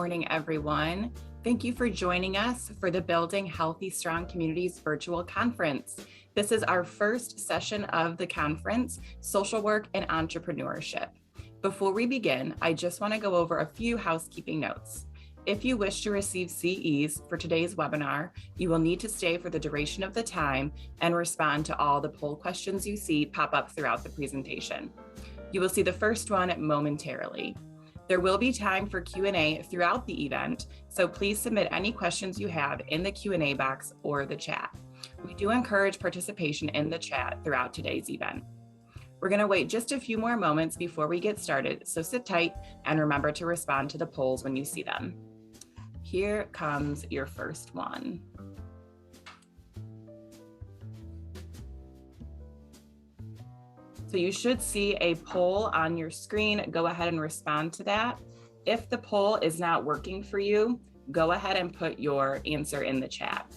morning, everyone. Thank you for joining us for the Building Healthy Strong Communities virtual conference. This is our first session of the conference, Social Work and Entrepreneurship. Before we begin, I just want to go over a few housekeeping notes. If you wish to receive CEs for today's webinar, you will need to stay for the duration of the time and respond to all the poll questions you see pop up throughout the presentation. You will see the first one momentarily. There will be time for Q&A throughout the event, so please submit any questions you have in the Q&A box or the chat. We do encourage participation in the chat throughout today's event. We're going to wait just a few more moments before we get started, so sit tight and remember to respond to the polls when you see them. Here comes your first one. So you should see a poll on your screen. Go ahead and respond to that. If the poll is not working for you, go ahead and put your answer in the chat.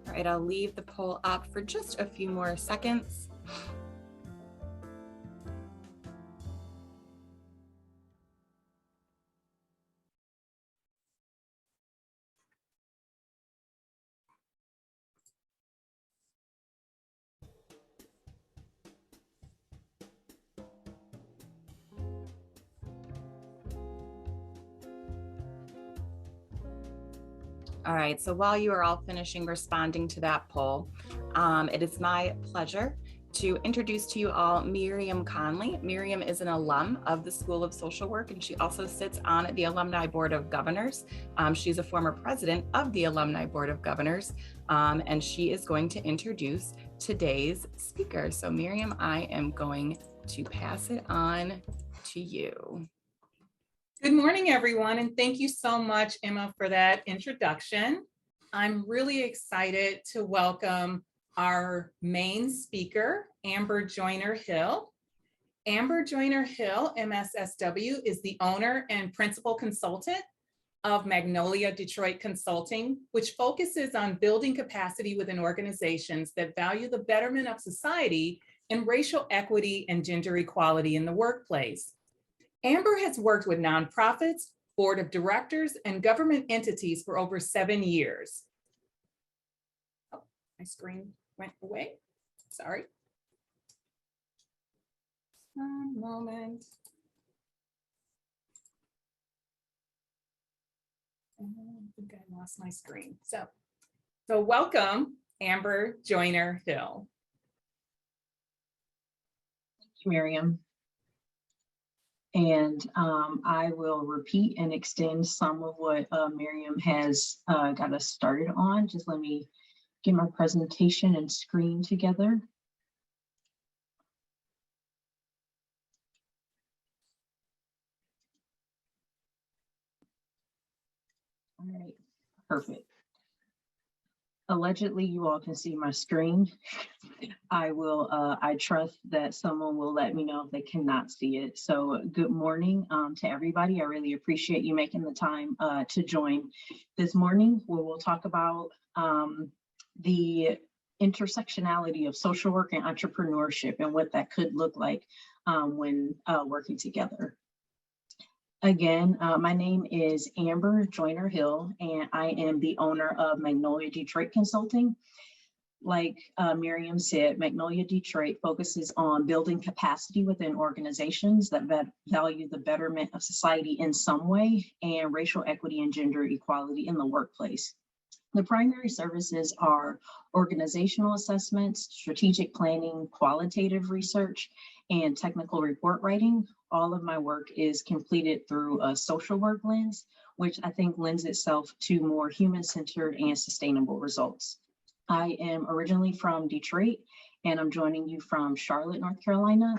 All right, I'll leave the poll up for just a few more seconds. All right, so while you are all finishing responding to that poll, it is my pleasure to introduce to you all Miriam Conley. Miriam is an alum of the School of Social Work, and she also sits on the Alumni Board of Governors. She's a former president of the Alumni Board of Governors, and she is going to introduce today's speaker. So Miriam, I am going to pass it on to you. Good morning, everyone, and thank you so much, Emma, for that introduction. I'm really excited to welcome our main speaker, Amber Joyner-Hill. Amber Joyner-Hill, MSSW, is the owner and principal consultant of Magnolia Detroit Consulting, which focuses on building capacity within organizations that value the betterment of society and racial equity and gender equality in the workplace. Amber has worked with nonprofits, board of directors, and government entities for over 7 years. Oh, my screen went away. Sorry. One moment. I think I lost my screen. So welcome, Amber Joyner-Hill. Thank you, Miriam. And I will repeat and extend some of what Miriam has got us started on. Just let me get my presentation and screen together. All right, perfect. Allegedly, you all can see my screen. I trust that someone will let me know if they cannot see it. So good morning to everybody. I really appreciate you making the time to join this morning, where we'll talk about the intersectionality of social work and entrepreneurship and what that could look like when working together. Again, my name is Amber Joyner Hill, and I am the owner of Magnolia Detroit Consulting. Like Miriam said, Magnolia Detroit focuses on building capacity within organizations that value the betterment of society in some way and racial equity and gender equality in the workplace. The primary services are organizational assessments, strategic planning, qualitative research, and technical report writing. All of my work is completed through a social work lens, which I think lends itself to more human-centered and sustainable results. I am originally from Detroit, and I'm joining you from Charlotte, North Carolina.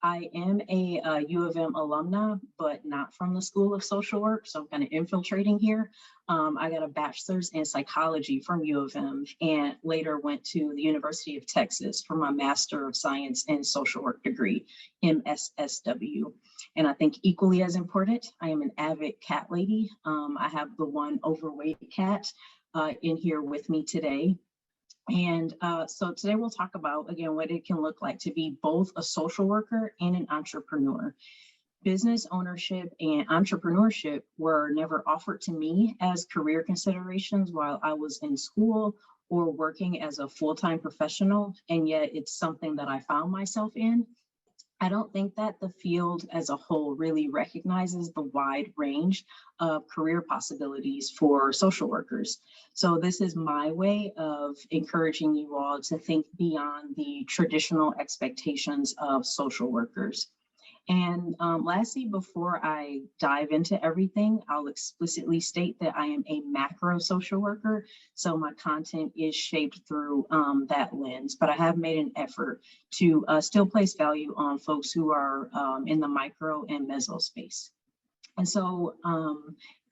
I am a U of M alumna, but not from the School of Social Work, so I'm kind of infiltrating here. I got a bachelor's in psychology from U of M and later went to the University of Texas for my Master of Science in Social Work degree, MSSW. And I think equally as important, I am an avid cat lady. I have the one overweight cat in here with me today. And so today we'll talk about, again, what it can look like to be both a social worker and an entrepreneur. Business ownership and entrepreneurship were never offered to me as career considerations while I was in school or working as a full-time professional, and yet it's something that I found myself in. I don't think that the field as a whole really recognizes the wide range of career possibilities for social workers. So this is my way of encouraging you all to think beyond the traditional expectations of social workers. And lastly, before I dive into everything, I'll explicitly state that I am a macro social worker. So my content is shaped through that lens, but I have made an effort to still place value on folks who are in the micro and meso space. And so,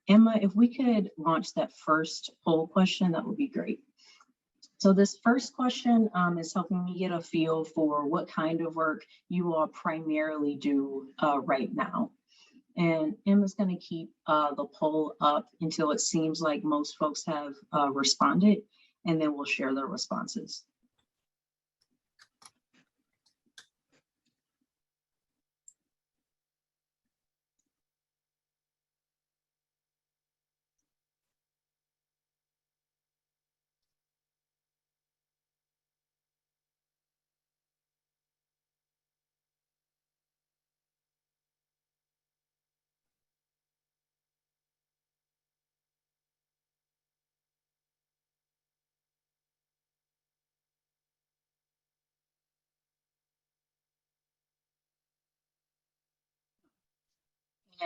Emma, if we could launch that first poll question, that would be great. So this first question is helping me get a feel for what kind of work you all primarily do right now. And Emma's going to keep the poll up until it seems like most folks have responded, and then we'll share their responses.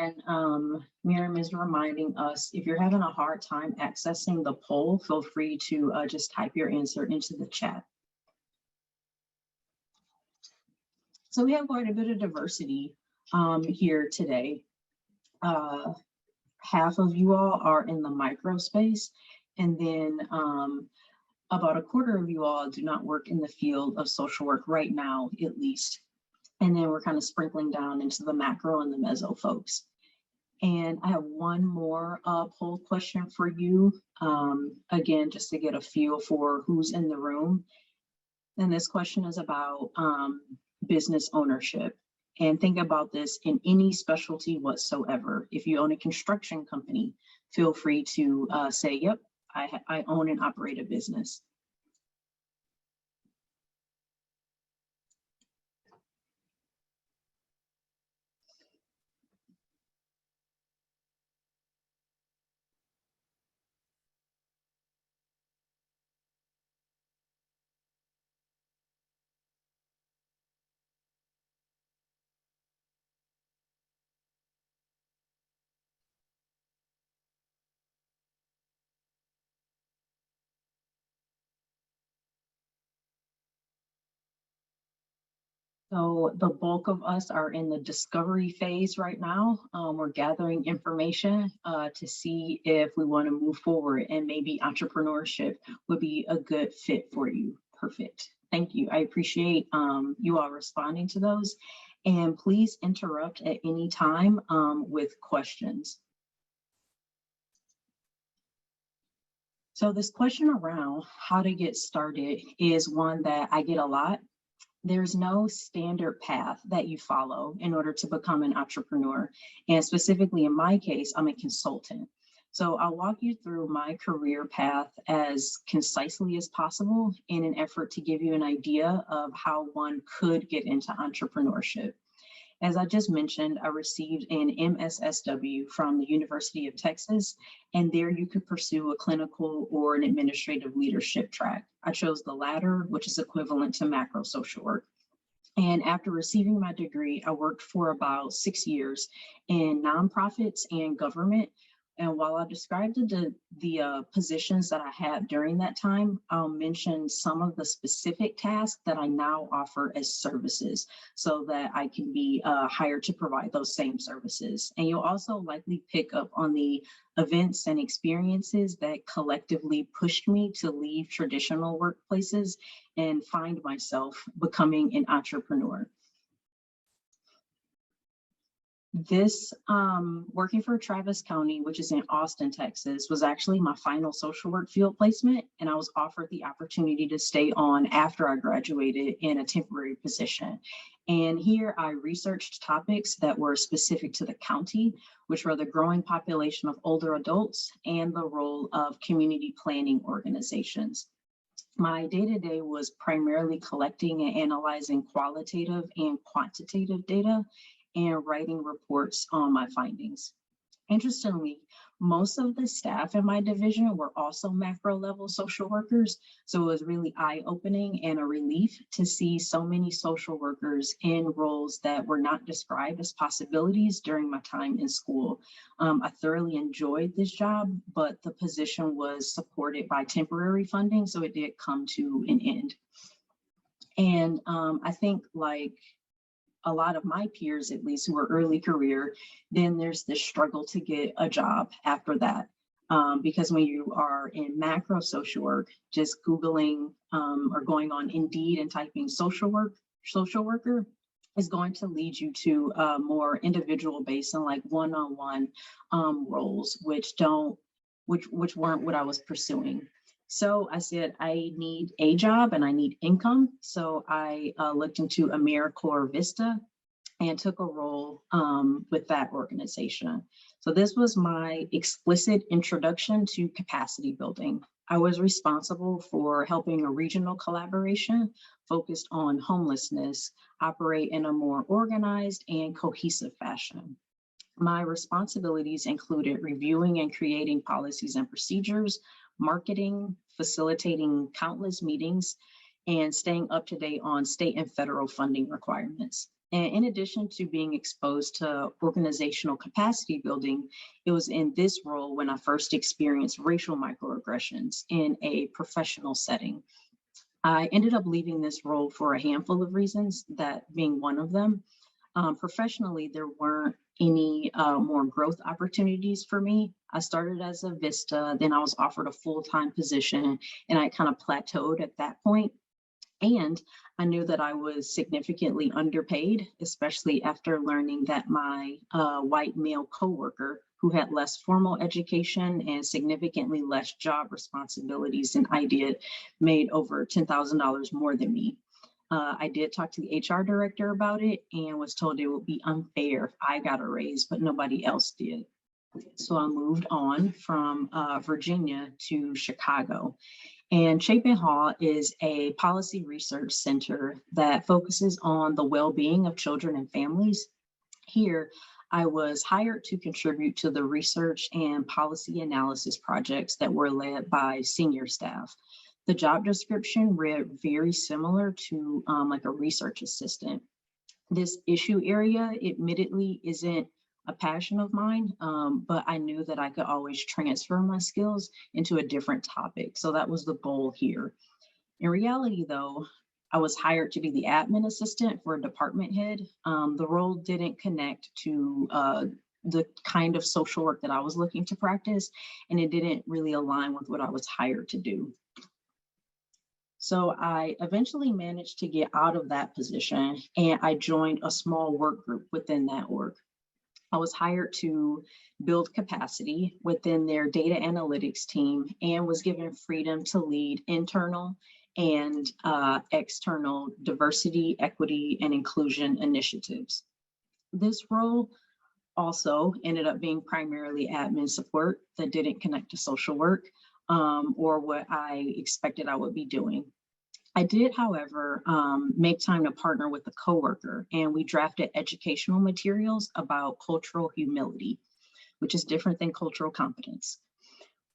And Miriam is reminding us, if you're having a hard time accessing the poll, feel free to just type your answer into the chat. So we have quite a bit of diversity here today. Half of you all are in the micro space, and then about a quarter of you all do not work in the field of social work right now, at least. And then we're kind of sprinkling down into the macro and the meso folks. And I have one more poll question for you, again, just to get a feel for who's in the room. And this question is about business ownership. And think about this in any specialty whatsoever. If you own a construction company, feel free to say, yep, I own and operate a business. So the bulk of us are in the discovery phase right now. We're gathering information to see if we want to move forward, and maybe entrepreneurship would be a good fit for you. Perfect. Thank you. I appreciate you all responding to those. And please interrupt at any time with questions. So this question around how to get started is one that I get a lot. There's no standard path that you follow in order to become an entrepreneur. And specifically in my case, I'm a consultant. So I'll walk you through my career path as concisely as possible in an effort to give you an idea of how one could get into entrepreneurship. As I just mentioned, I received an MSSW from the University of Texas, and there you could pursue a clinical or an administrative leadership track. I chose the latter, which is equivalent to macro social work. And after receiving my degree, I worked for about 6 years in nonprofits and government. And while I described the positions that I had during that time, I'll mention some of the specific tasks that I now offer as services so that I can be hired to provide those same services. And you'll also likely pick up on the events and experiences that collectively pushed me to leave traditional workplaces and find myself becoming an entrepreneur. This working for Travis County, which is in Austin, Texas, was actually my final social work field placement, and I was offered the opportunity to stay on after I graduated in a temporary position. And here I researched topics that were specific to the county, which were the growing population of older adults and the role of community planning organizations. My day-to-day was primarily collecting and analyzing qualitative and quantitative data and writing reports on my findings. Interestingly, most of the staff in my division were also macro level social workers. So it was really eye-opening and a relief to see so many social workers in roles that were not described as possibilities during my time in school. I thoroughly enjoyed this job, but the position was supported by temporary funding, so it did come to an end. And I think like a lot of my peers, at least who are early career, then there's this struggle to get a job after that. Because when you are in macro social work, just Googling or going on Indeed and typing social worker is going to lead you to more individual based and like one-on-one roles, which weren't what I was pursuing. So I said, I need a job and I need income. So I looked into AmeriCorps Vista and took a role with that organization. So this was my explicit introduction to capacity building. I was responsible for helping a regional collaboration focused on homelessness operate in a more organized and cohesive fashion. My responsibilities included reviewing and creating policies and procedures, marketing, facilitating countless meetings, and staying up to date on state and federal funding requirements. And in addition to being exposed to organizational capacity building, it was in this role when I first experienced racial microaggressions in a professional setting. I ended up leaving this role for a handful of reasons, that being one of them. Professionally, there weren't any more growth opportunities for me. I started as a Vista, then I was offered a full-time position, and I kind of plateaued at that point. And I knew that I was significantly underpaid, especially after learning that my white male coworker, who had less formal education and significantly less job responsibilities than I did, made over $10,000 more than me. I did talk to the HR director about it and was told it would be unfair if I got a raise, but nobody else did. So I moved on from Virginia to Chicago. And Chapin Hall is a policy research center that focuses on the well-being of children and families. Here, I was hired to contribute to the research and policy analysis projects that were led by senior staff. The job description read very similar to like a research assistant. This issue area, admittedly, isn't a passion of mine, but I knew that I could always transfer my skills into a different topic. So that was the goal here. In reality, though, I was hired to be the admin assistant for a department head. The role didn't connect to the kind of social work that I was looking to practice, and it didn't really align with what I was hired to do. So I eventually managed to get out of that position, and I joined a small work group within that org. I was hired to build capacity within their data analytics team and was given freedom to lead internal and external diversity, equity, and inclusion initiatives. This role also ended up being primarily admin support that didn't connect to social work or what I expected I would be doing. I did, however, make time to partner with a coworker, and we drafted educational materials about cultural humility, which is different than cultural competence.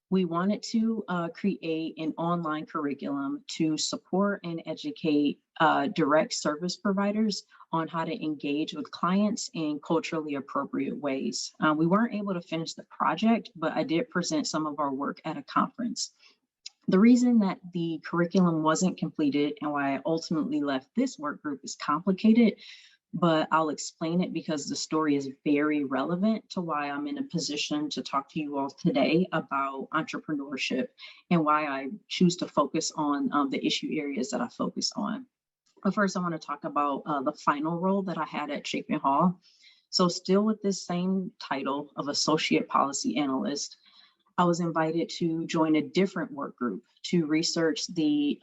We wanted to create an online curriculum to support and educate direct service providers on how to engage with clients in culturally appropriate ways. We weren't able to finish the project, but I did present some of our work at a conference. The reason that the curriculum wasn't completed and why I ultimately left this work group is complicated, but I'll explain it because the story is very relevant to why I'm in a position to talk to you all today about entrepreneurship and why I choose to focus on the issue areas that I focus on. But first, I want to talk about the final role that I had at Chapin Hall. So still with this same title of Associate Policy Analyst, I was invited to join a different work group to research the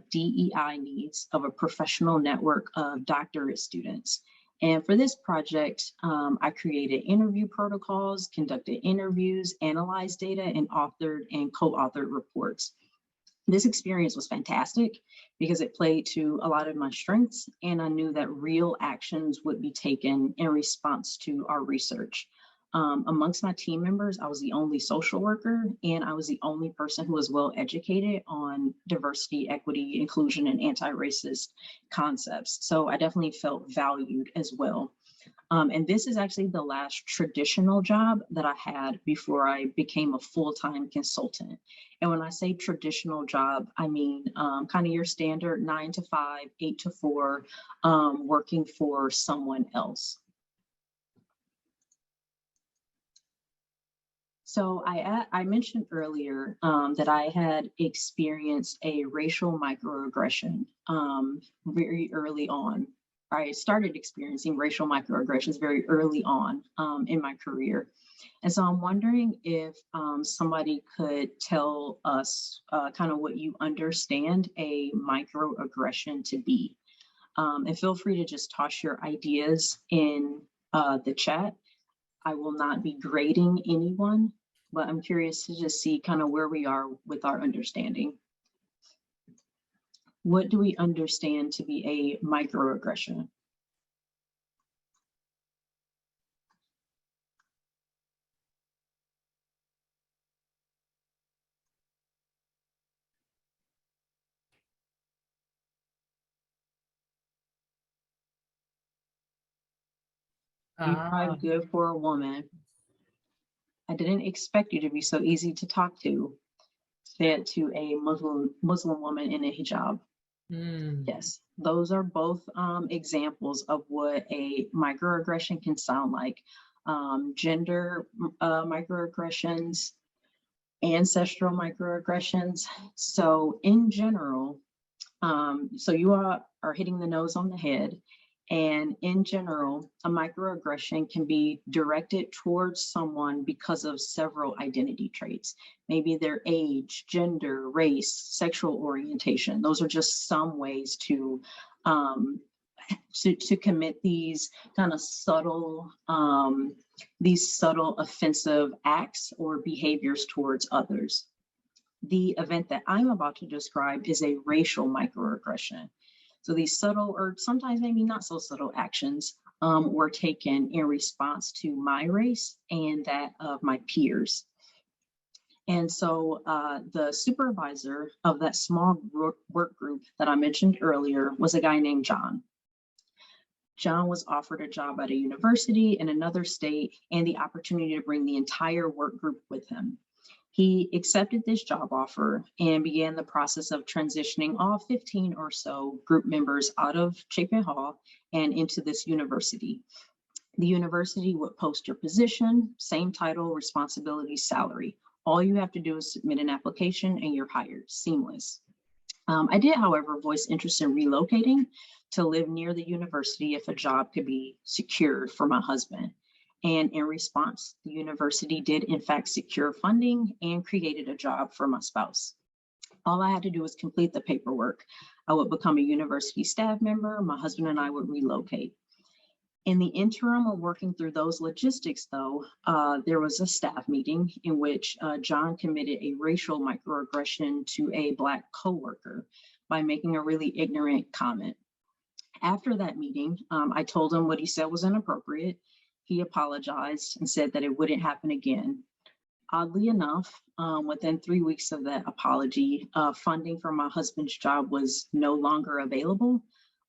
DEI needs of a professional network of doctorate students. And for this project, I created interview protocols, conducted interviews, analyzed data, and authored and co-authored reports. This experience was fantastic because it played to a lot of my strengths, and I knew that real actions would be taken in response to our research. Amongst my team members, I was the only social worker, and I was the only person who was well educated on diversity, equity, inclusion, and anti-racist concepts. So I definitely felt valued as well. And this is actually the last traditional job that I had before I became a full-time consultant. And when I say traditional job, I mean kind of your standard 9 to 5, 8 to 4, working for someone else. So I mentioned earlier that I had experienced a racial microaggression very early on. I started experiencing racial microaggressions very early on in my career. And so I'm wondering if somebody could tell us kind of what you understand a microaggression to be. And feel free to just toss your ideas in the chat. I will not be grading anyone, but I'm curious to just see kind of where we are with our understanding. What do we understand to be a microaggression? You drive good for a woman. I didn't expect you to be so easy to talk to, said to a Muslim woman in a hijab. Yes, those are both examples of what a microaggression can sound like. Gender microaggressions, ancestral microaggressions. So in general, so you are hitting the nose on the head. And in general, a microaggression can be directed towards someone because of several identity traits, maybe their age, gender, race, sexual orientation. Those are just some ways to commit these kind of subtle offensive acts or behaviors towards others. The event that I'm about to describe is a racial microaggression. So these subtle or sometimes maybe not so subtle actions were taken in response to my race and that of my peers. And so the supervisor of that small work group that I mentioned earlier was a guy named John. John was offered a job at a university in another state and the opportunity to bring the entire work group with him. He accepted this job offer and began the process of transitioning all 15 or so group members out of Chapin Hall and into this university. The university would post your position, same title, responsibility, salary. All you have to do is submit an application and you're hired, seamless. I did, however, voice interest in relocating to live near the university if a job could be secured for my husband. And in response, the university did in fact secure funding and created a job for my spouse. All I had to do was complete the paperwork. I would become a university staff member. My husband and I would relocate. In the interim of working through those logistics, though, there was a staff meeting in which John committed a racial microaggression to a Black coworker by making a really ignorant comment. After that meeting, I told him what he said was inappropriate. He apologized and said that it wouldn't happen again. Oddly enough, within 3 weeks of that apology, funding for my husband's job was no longer available.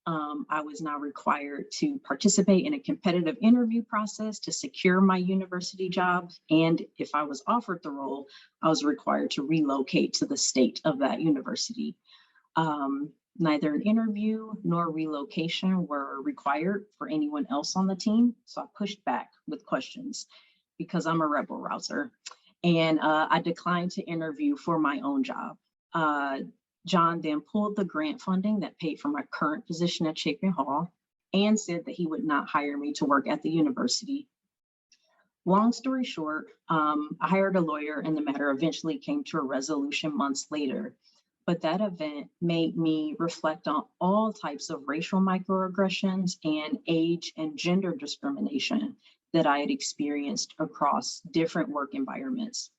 I was now required to participate in a competitive interview process to secure my university job. And if I was offered the role, I was required to relocate to the state of that university. Neither an interview nor relocation were required for anyone else on the team. So I pushed back with questions because I'm a rebel rouser. And I declined to interview for my own job. John then pulled the grant funding that paid for my current position at Chapin Hall and said that he would not hire me to work at the university. Long story short, I hired a lawyer and the matter eventually came to a resolution months later. But that event made me reflect on all types of racial microaggressions and age and gender discrimination that I had experienced across different work environments.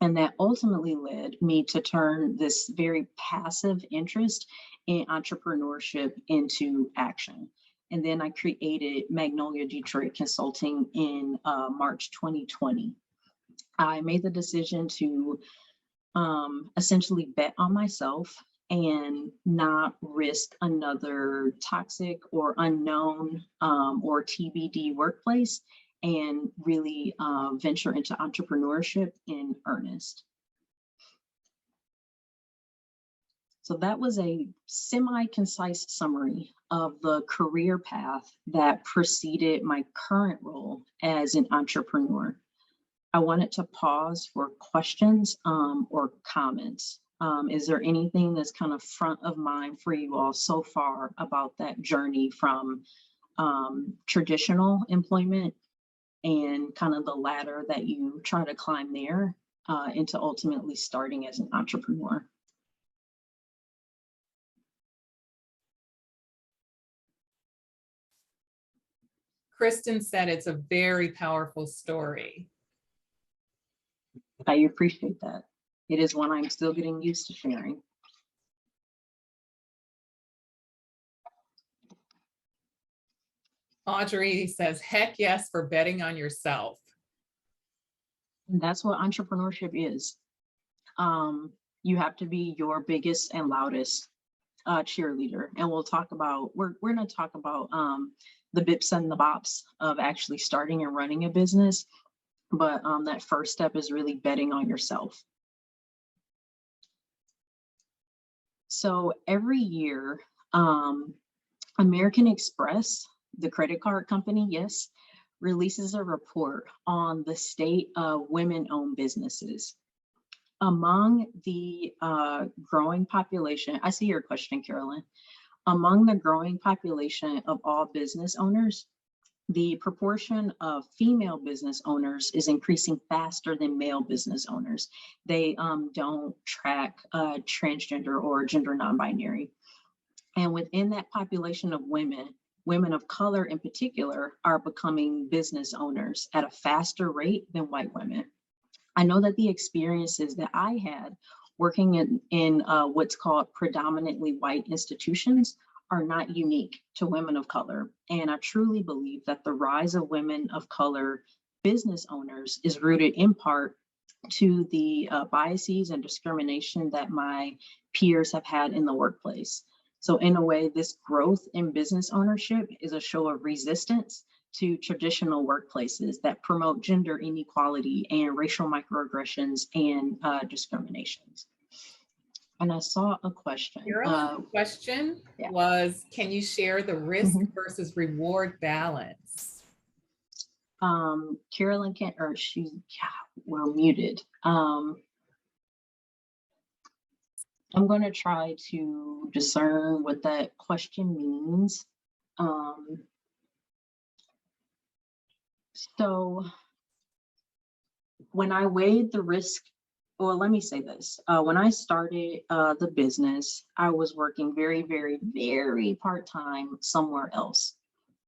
And that ultimately led me to turn this very passive interest in entrepreneurship into action. And then I created Magnolia Detroit Consulting in March 2020. I made the decision to essentially bet on myself and not risk another toxic or unknown or TBD workplace, and really venture into entrepreneurship in earnest. So that was a semi-concise summary of the career path that preceded my current role as an entrepreneur. I wanted to pause for questions or comments. Is there anything that's kind of front of mind for you all so far about that journey from traditional employment and kind of the ladder that you try to climb there into ultimately starting as an entrepreneur? Kristen said it's a very powerful story. I appreciate that. It is one I'm still getting used to sharing. Audrey says, heck yes for betting on yourself. And that's what entrepreneurship is. You have to be your biggest and loudest cheerleader. And we're going to talk about the bips and the bops of actually starting and running a business. But that first step is really betting on yourself. So every year, American Express, the credit card company, yes, releases a report on the state of women-owned businesses. Among the growing population, I see your question, Carolyn. Among the growing population of all business owners, the proportion of female business owners is increasing faster than male business owners. They don't track transgender or gender non-binary. And within that population of women, women of color in particular are becoming business owners at a faster rate than white women. I know that the experiences that I had working in what's called predominantly white institutions are not unique to women of color. And I truly believe that the rise of women of color business owners is rooted in part to the biases and discrimination that my peers have had in the workplace. So in a way, this growth in business ownership is a show of resistance to traditional workplaces that promote gender inequality and racial microaggressions and discriminations. And I saw a question. Carolyn's question was, can you share the risk versus reward balance? Carolyn can't, or we're muted. I'm going to try to discern what that question means. So when I weighed the risk well, let me say this. When I started the business, I was working very, very, very part-time somewhere else.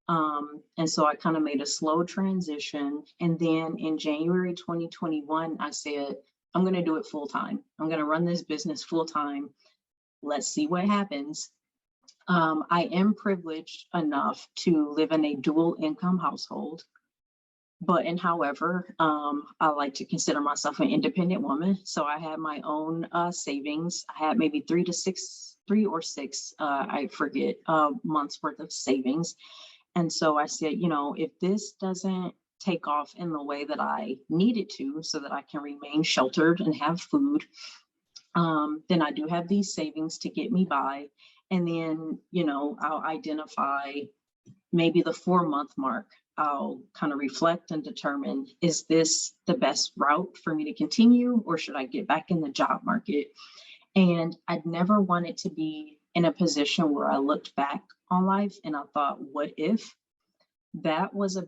And so I kind of made a slow transition. And then in January 2021, I said, I'm going to do it full time. I'm going to run this business full time. Let's see what happens. I am privileged enough to live in a dual income household. However, I like to consider myself an independent woman. So I had my own savings. I had maybe 3 or 6, I forget, months worth of savings. And so I said, if this doesn't take off in the way that I need it to, so that I can remain sheltered and have food, then I do have these savings to get me by. And then, I'll identify maybe the 4-month mark. I'll kind of reflect and determine, is this the best route for me to continue, or should I get back in the job market? And I'd never wanted to be in a position where I looked back on life and I thought, what if? That was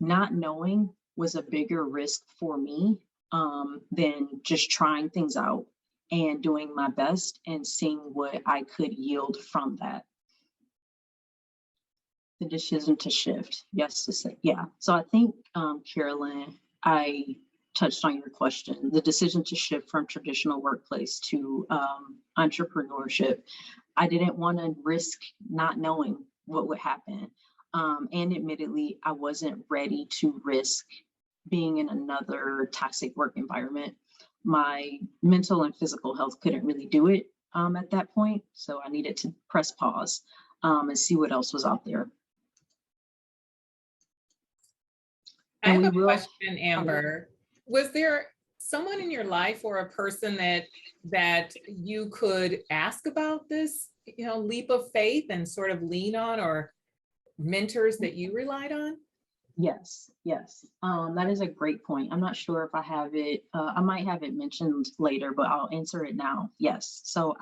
not knowing was a bigger risk for me than just trying things out and doing my best and seeing what I could yield from that. The decision to shift. Yes, to say, yeah. So I think, Carolyn, I touched on your question, the decision to shift from traditional workplace to entrepreneurship. I didn't want to risk not knowing what would happen. And admittedly, I wasn't ready to risk being in another toxic work environment. My mental and physical health couldn't really do it at that point. So I needed to press pause and see what else was out there. I have a question, Amber. Was there someone in your life or a person that you could ask about this, leap of faith and sort of lean on, or mentors that you relied on? Yes. That is a great point. I'm not sure if I have it. I might have it mentioned later, but I'll answer it now. Yes. So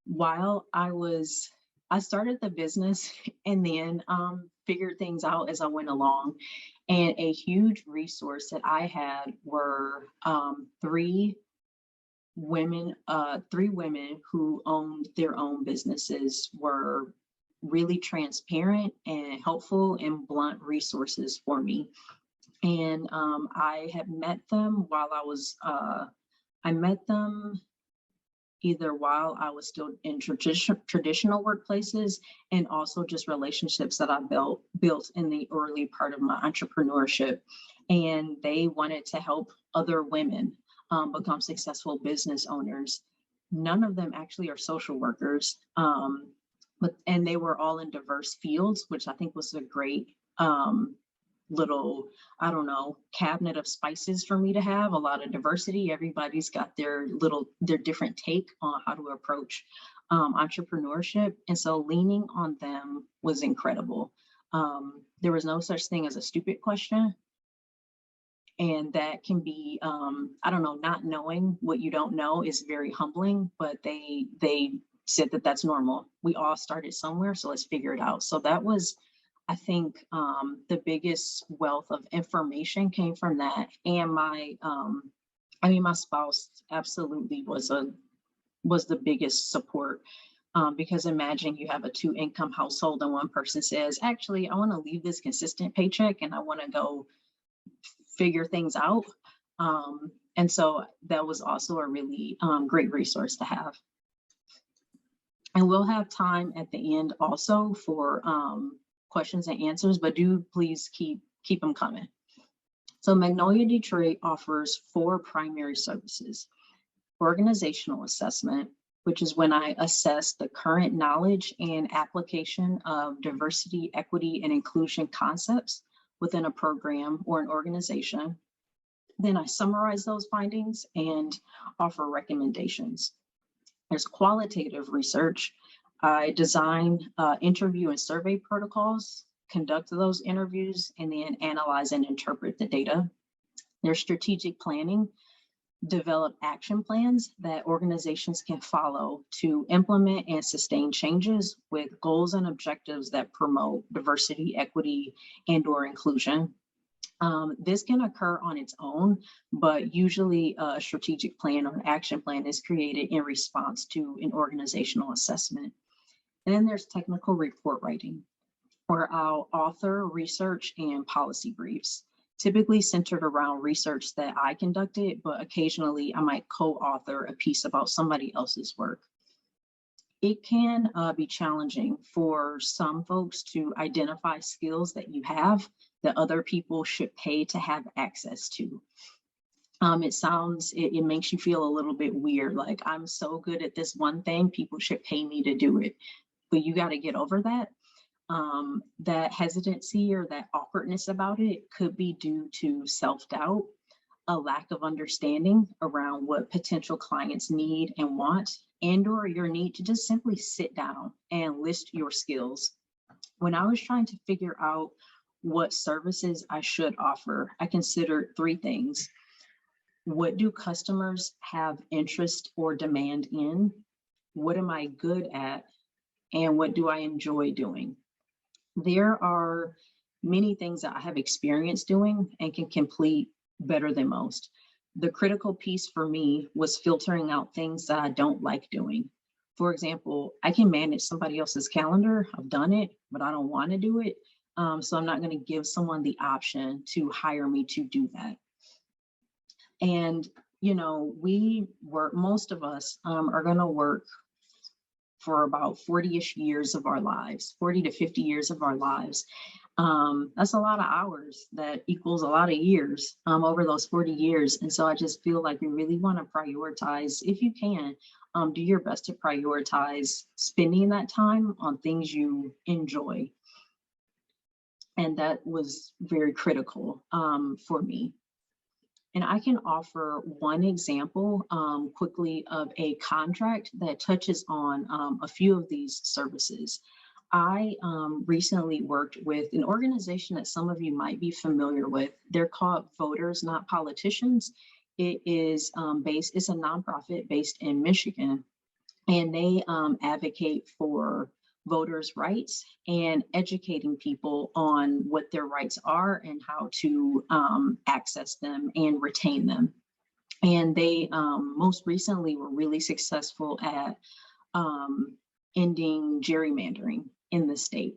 while I started the business and then figured things out as I went along. And a huge resource that I had were 3 women who owned their own businesses, were really transparent and helpful and blunt resources for me. And I had met them while I met them either while I was still in traditional workplaces, and also just relationships that I built in the early part of my entrepreneurship. And they wanted to help other women become successful business owners. None of them actually are social workers, and they were all in diverse fields, which I think was a great little, cabinet of spices for me to have. A lot of diversity. Everybody's got their different take on how to approach entrepreneurship. And so leaning on them was incredible. There was no such thing as a stupid question. And that can be, not knowing what you don't know is very humbling, but they said that that's normal. We all started somewhere, so let's figure it out. So that was, I think, the biggest wealth of information came from that. And my spouse absolutely was the biggest support, because imagine you have a 2-income household and one person says, actually, I want to leave this consistent paycheck and I want to go figure things out. And so that was also a really great resource to have. And we'll have time at the end also for questions and answers, but do please keep them coming. So Magnolia Detroit offers 4 primary services: organizational assessment, which is when I assess the current knowledge and application of diversity, equity, and inclusion concepts within a program or an organization. Then I summarize those findings and offer recommendations. There's qualitative research. I design interview and survey protocols, conduct those interviews, and then analyze and interpret the data. There's strategic planning, develop action plans that organizations can follow to implement and sustain changes with goals and objectives that promote diversity, equity, and/or inclusion. This can occur on its own, but usually a strategic plan or an action plan is created in response to an organizational assessment. And then there's technical report writing, where I'll author research and policy briefs, typically centered around research that I conducted, but occasionally I might co-author a piece about somebody else's work. It can be challenging for some folks to identify skills that you have that other people should pay to have access to. It makes you feel a little bit weird, like I'm so good at this one thing, people should pay me to do it. But you got to get over that. That hesitancy or that awkwardness about it could be due to self-doubt, a lack of understanding around what potential clients need and want, and or your need to just simply sit down and list your skills. When I was trying to figure out what services I should offer, I considered three things. What do customers have interest or demand in? What am I good at? And what do I enjoy doing? There are many things that I have experience doing and can complete better than most. The critical piece for me was filtering out things that I don't like doing. For example, I can manage somebody else's calendar. I've done it, but I don't want to do it. So I'm not going to give someone the option to hire me to do that. And, you know, most of us are going to work for about 40-ish years of our lives, 40 to 50 years of our lives. That's a lot of hours. That equals a lot of years over those 40 years. And so I just feel like you really want to prioritize, if you can, do your best to prioritize spending that time on things you enjoy. And that was very critical for me. And I can offer one example quickly of a contract that touches on a few of these services. I recently worked with an organization that some of you might be familiar with. They're called Voters Not Politicians. It is it's a nonprofit based in Michigan, and they advocate for voters' rights and educating people on what their rights are and how to access them and retain them. And they most recently were really successful at ending gerrymandering in the state.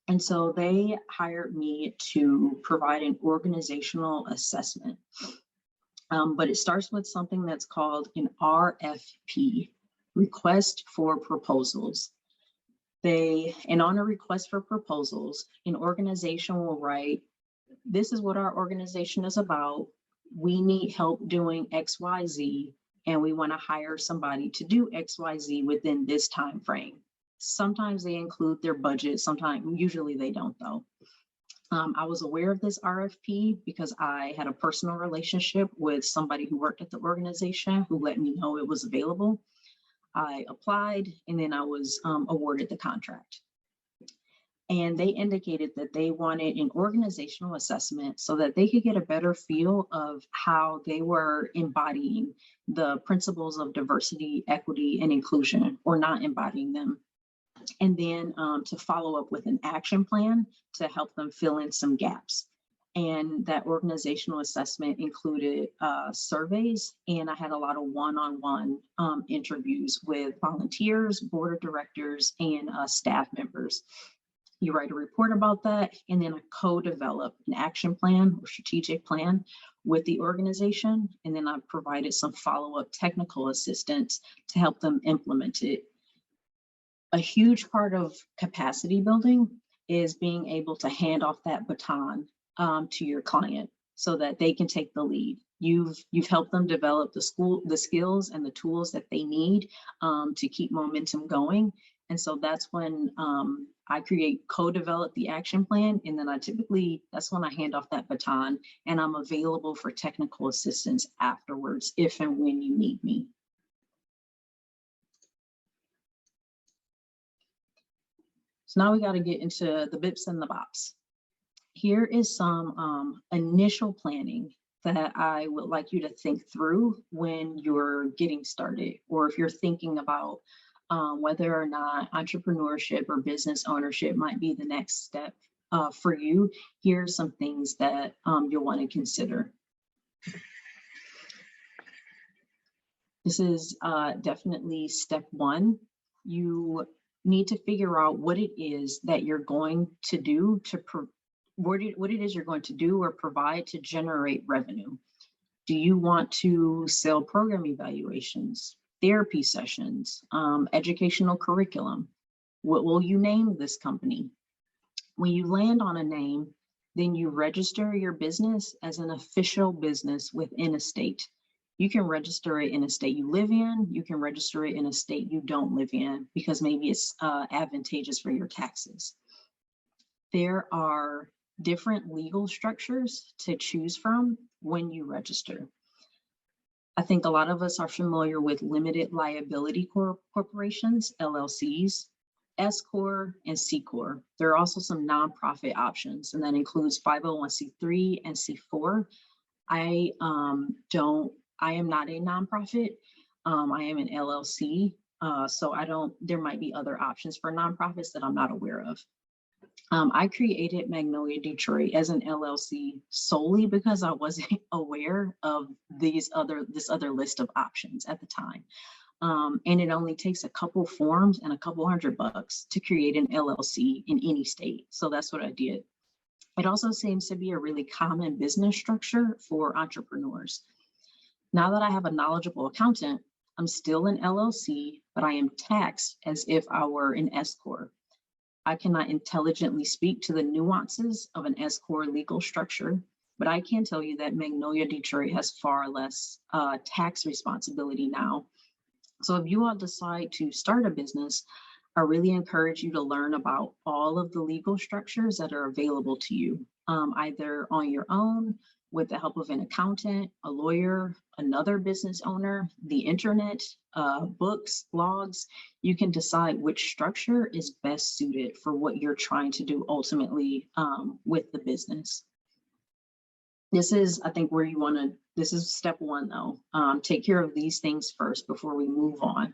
And so they hired me to provide an organizational assessment. But it starts with something that's called an RFP, Request for Proposals. And on a request for proposals, an organization will write, this is what our organization is about. We need help doing XYZ, and we want to hire somebody to do XYZ within this time frame. Sometimes they include their budget, usually they don't though. I was aware of this RFP because I had a personal relationship with somebody who worked at the organization who let me know it was available. I applied, and then I was awarded the contract. And they indicated that they wanted an organizational assessment so that they could get a better feel of how they were embodying the principles of diversity, equity, and inclusion, or not embodying them. And then to follow up with an action plan to help them fill in some gaps. And that organizational assessment included surveys, and I had a lot of one-on-one interviews with volunteers, board of directors, and staff members. You write a report about that, and then co-develop an action plan or strategic plan with the organization. And then I provided some follow-up technical assistance to help them implement it. A huge part of capacity building is being able to hand off that baton to your client so that they can take the lead. You've helped them develop the skills and the tools that they need to keep momentum going. And so that's when I co-develop the action plan. And then that's when I hand off that baton, and I'm available for technical assistance afterwards, if and when you need me. So now we got to get into the bips and the bops. Here is some initial planning that I would like you to think through when you're getting started, or if you're thinking about whether or not entrepreneurship or business ownership might be the next step for you, here are some things that you'll want to consider. This is definitely step one. You need to figure out what it is that you're going to do what it is you're going to do or provide to generate revenue. Do you want to sell program evaluations, therapy sessions, educational curriculum? What will you name this company? When you land on a name, then you register your business as an official business within a state. You can register it in a state you live in. You can register it in a state you don't live in because maybe it's advantageous for your taxes. There are different legal structures to choose from when you register. I think a lot of us are familiar with limited liability corporations, LLCs, S Corp, and C Corp. There are also some nonprofit options, and that includes 501c3 and C4. I am not a nonprofit. I am an LLC. So there might be other options for nonprofits that I'm not aware of. I created Magnolia Detroit as an LLC solely because I wasn't aware of this other list of options at the time. And it only takes a couple forms and a couple $100 to create an LLC in any state. So that's what I did. It also seems to be a really common business structure for entrepreneurs. Now that I have a knowledgeable accountant, I'm still an LLC, but I am taxed as if I were an S Corp. I cannot intelligently speak to the nuances of an S Corp legal structure, but I can tell you that Magnolia Detroit has far less tax responsibility now. So if you all decide to start a business, I really encourage you to learn about all of the legal structures that are available to you, either on your own, with the help of an accountant, a lawyer, another business owner, the internet, books, blogs. You can decide which structure is best suited for what you're trying to do ultimately with the business. This is, I think, this is step one though. Take care of these things first before we move on.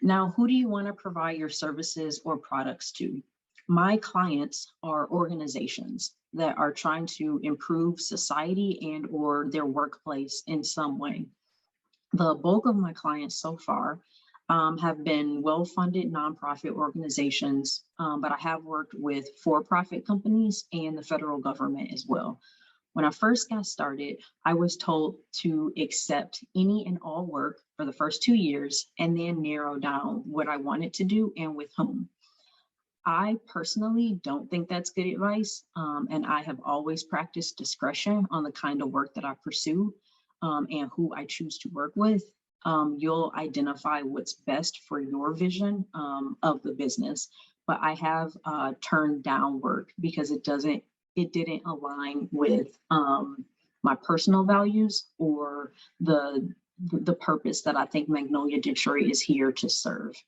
Now, who do you want to provide your services or products to? My clients are organizations that are trying to improve society and or their workplace in some way. The bulk of my clients so far have been well-funded nonprofit organizations, but I have worked with for-profit companies and the federal government as well. When I first got started, I was told to accept any and all work for the first 2 years and then narrow down what I wanted to do and with whom. I personally don't think that's good advice, and I have always practiced discretion on the kind of work that I pursue and who I choose to work with. You'll identify what's best for your vision of the business, but I have turned down work because it didn't align with my personal values or the purpose that I think Magnolia Detroit is here to serve.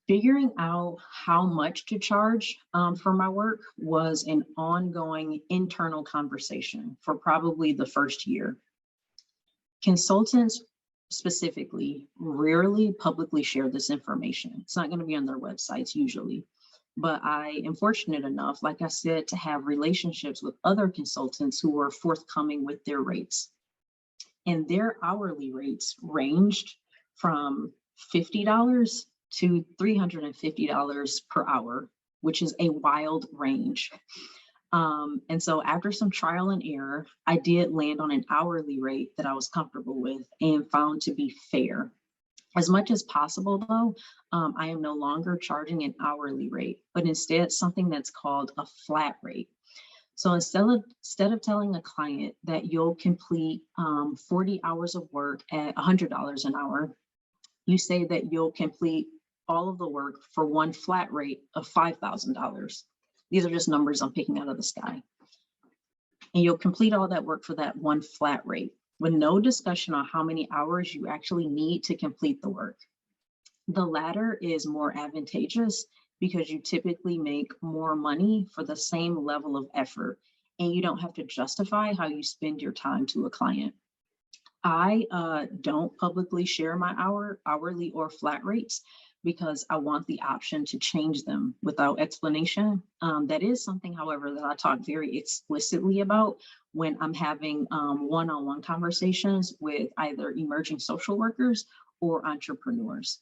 Figuring out how much to charge for my work was an ongoing internal conversation for probably the first year. Consultants specifically rarely publicly share this information. It's not going to be on their websites usually, but I am fortunate enough, like I said, to have relationships with other consultants who are forthcoming with their rates. And their hourly rates ranged from $50 to $350 per hour, which is a wild range. And so after some trial and error, I did land on an hourly rate that I was comfortable with and found to be fair. As much as possible though, I am no longer charging an hourly rate, but instead something that's called a flat rate. So instead of telling a client that you'll complete 40 hours of work at $100 an hour, you say that you'll complete all of the work for one flat rate of $5,000. These are just numbers I'm picking out of the sky. And you'll complete all that work for that one flat rate with no discussion on how many hours you actually need to complete the work. The latter is more advantageous because you typically make more money for the same level of effort, and you don't have to justify how you spend your time to a client. I don't publicly share my hourly or flat rates because I want the option to change them without explanation. That is something, however, that I talk very explicitly about when I'm having one-on-one conversations with either emerging social workers or entrepreneurs.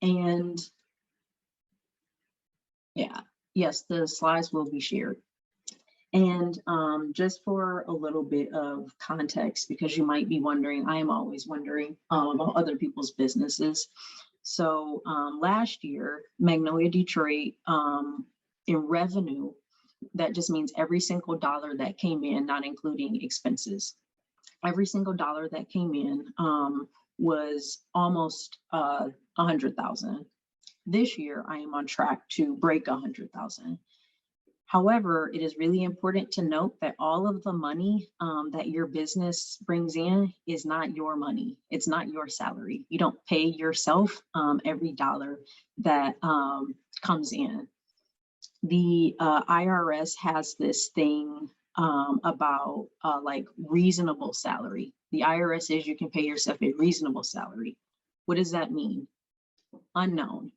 And yeah, yes, the slides will be shared. And just for a little bit of context, because you might be wondering, I am always wondering about other people's businesses. So last year, Magnolia Detroit, in revenue, that just means every single dollar that came in, not including expenses. Every single dollar that came in was almost 100,000. This year, I am on track to break 100,000. However, it is really important to note that all of the money that your business brings in is not your money. It's not your salary. You don't pay yourself every dollar that comes in. The IRS has this thing about like reasonable salary. The IRS says you can pay yourself a reasonable salary. What does that mean? Unknown.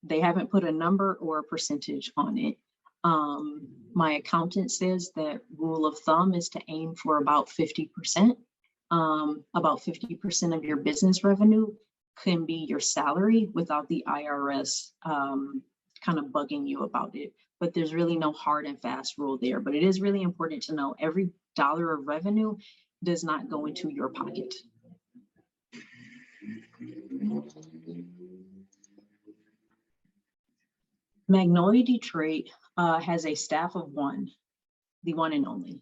They haven't put a number or a percentage on it. My accountant says that rule of thumb is to aim for about 50%. About 50% of your business revenue can be your salary without the IRS kind of bugging you about it. But there's really no hard and fast rule there. But it is really important to know every dollar of revenue does not go into your pocket. Magnolia Detroit has a staff of one, the one and only.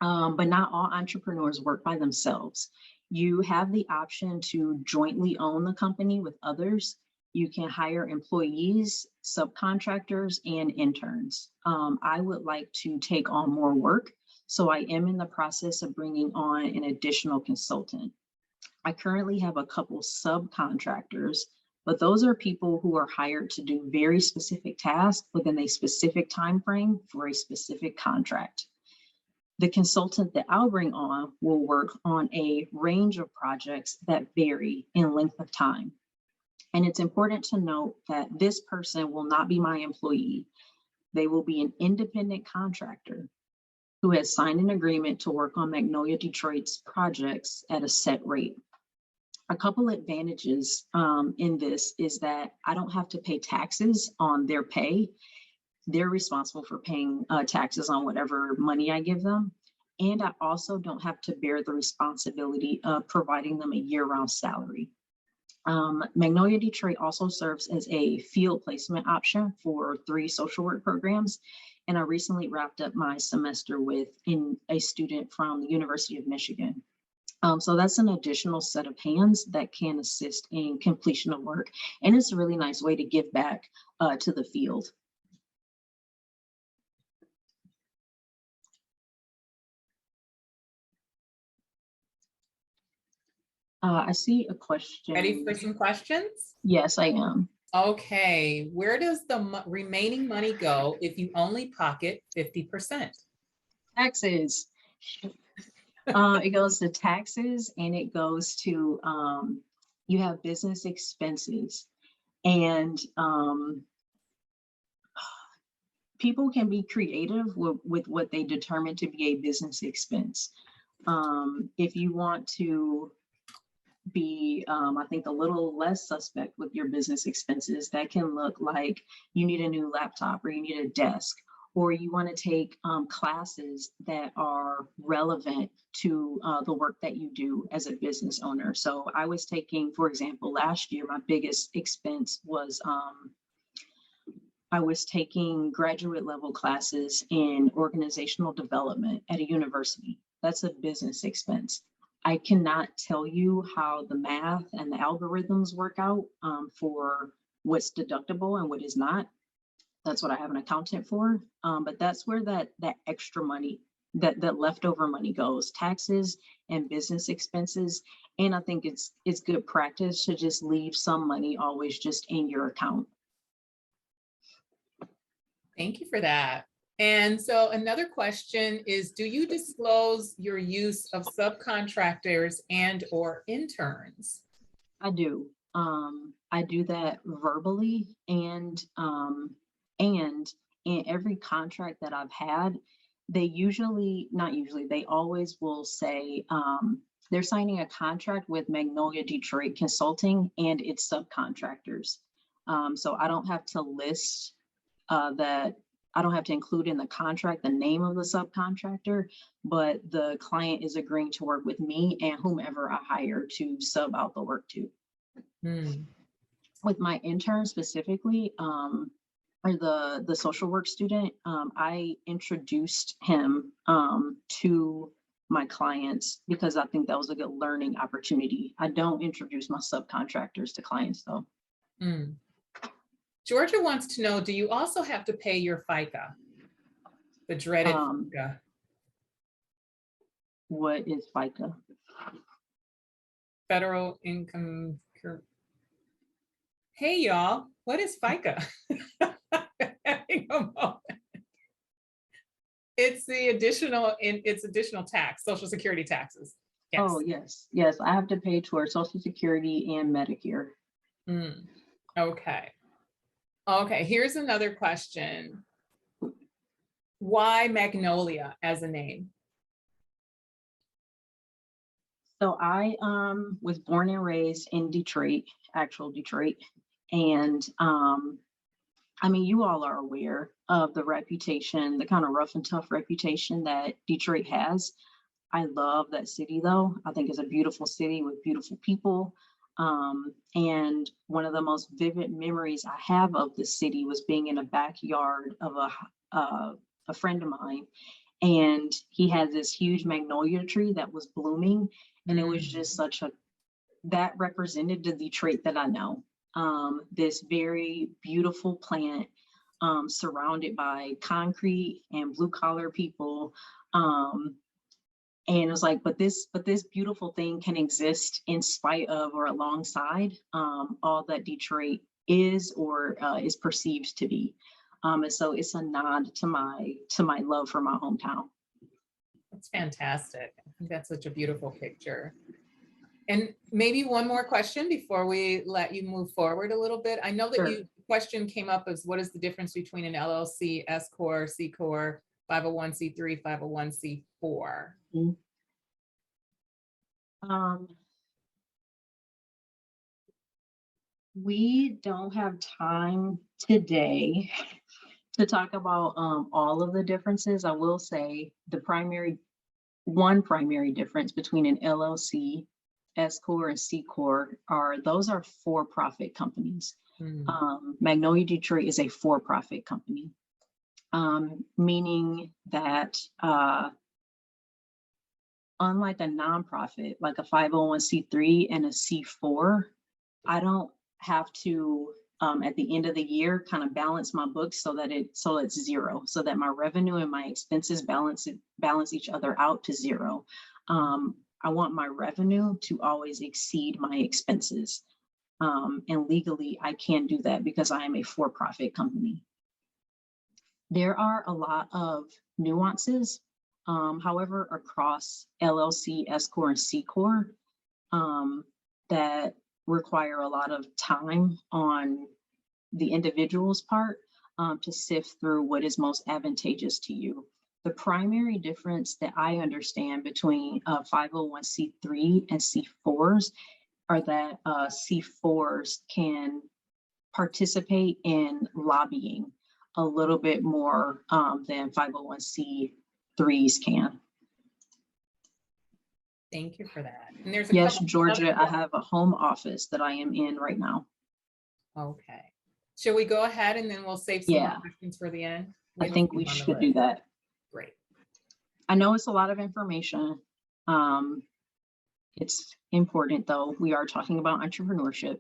But not all entrepreneurs work by themselves. You have the option to jointly own the company with others. You can hire employees, subcontractors, and interns. I would like to take on more work, so I am in the process of bringing on an additional consultant. I currently have a couple subcontractors, but those are people who are hired to do very specific tasks within a specific time frame for a specific contract. The consultant that I'll bring on will work on a range of projects that vary in length of time. And it's important to note that this person will not be my employee. They will be an independent contractor who has signed an agreement to work on Magnolia Detroit's projects at a set rate. A couple advantages in this is that I don't have to pay taxes on their pay. They're responsible for paying taxes on whatever money I give them. And I also don't have to bear the responsibility of providing them a year-round salary. Magnolia Detroit also serves as a field placement option for 3 social work programs. And I recently wrapped up my semester with a student from the University of Michigan. So that's an additional set of hands that can assist in completion of work. And it's a really nice way to give back to the field. I see a question. Ready for some questions? Yes, I am. Okay, where does the remaining money go if you only pocket 50%? Taxes. It goes to taxes, and it goes to, you have business expenses. And people can be creative with what they determine to be a business expense. If you want to be, I think, a little less suspect with your business expenses, that can look like you need a new laptop or you need a desk, or you want to take classes that are relevant to the work that you do as a business owner. So I was taking, for example, last year, my biggest expense was I was taking graduate level classes in organizational development at a university. That's a business expense. I cannot tell you how the math and the algorithms work out for what's deductible and what is not. That's what I have an accountant for. But that's where that extra money, that leftover money goes, taxes and business expenses. And I think it's good practice to just leave some money always just in your account. Thank you for that. And so another question is, do you disclose your use of subcontractors and or interns? I do. I do that verbally and in every contract that I've had, they always will say, they're signing a contract with Magnolia Detroit Consulting and its subcontractors. So I don't have to list that I don't have to include in the contract the name of the subcontractor, but the client is agreeing to work with me and whomever I hire to sub out the work to. With my intern specifically, or the social work student, I introduced him to my clients because I think that was a good learning opportunity. I don't introduce my subcontractors to clients though. Georgia wants to know, do you also have to pay your FICA? The dreaded FICA. What is FICA? Federal income. Hey y'all, what is FICA? Hang a moment. It's the additional tax, Social Security taxes. Yes. Oh, yes. I have to pay towards Social Security and Medicare. Okay, here's another question. Why Magnolia as a name? So I was born and raised in Detroit, actual Detroit. And I mean, you all are aware of the reputation, the kind of rough and tough reputation that Detroit has. I love that city though. I think it's a beautiful city with beautiful people. And one of the most vivid memories I have of the city was being in a backyard of a friend of mine. And he had this huge magnolia tree that was blooming. And it was just that represented the Detroit that I know. This very beautiful plant, surrounded by concrete and blue collar people. And it was like, but this beautiful thing can exist in spite of or alongside all that Detroit is or is perceived to be. And so it's a nod to my love for my hometown. That's fantastic. I think that's such a beautiful picture. And maybe one more question before we let you move forward a little bit. I know that the question came up as what is the difference between an LLC, S Corp, C Corp, 501c3, 501c4? We don't have time today to talk about all of the differences. I will say one primary difference between an LLC, S Corp, and C Corp those are for-profit companies. Magnolia Detroit is a for-profit company, meaning that unlike a nonprofit, like a 501c3 and a C4, I don't have to at the end of the year kind of balance my books so it's zero, so that my revenue and my expenses balance each other out to zero. I want my revenue to always exceed my expenses. And legally, I can't do that because I am a for-profit company. There are a lot of nuances, however, across LLC, S Corp, and C Corp that require a lot of time on the individual's part to sift through what is most advantageous to you. The primary difference that I understand between 501c3 and C4s are that C4s can participate in lobbying a little bit more than 501c3s can. Thank you for that. And there's yes, Georgia, I have a home office that I am in right now. Okay. Shall we go ahead and then we'll save some more questions for the end? I think we should do that. Great. I know it's a lot of information. It's important though. We are talking about entrepreneurship.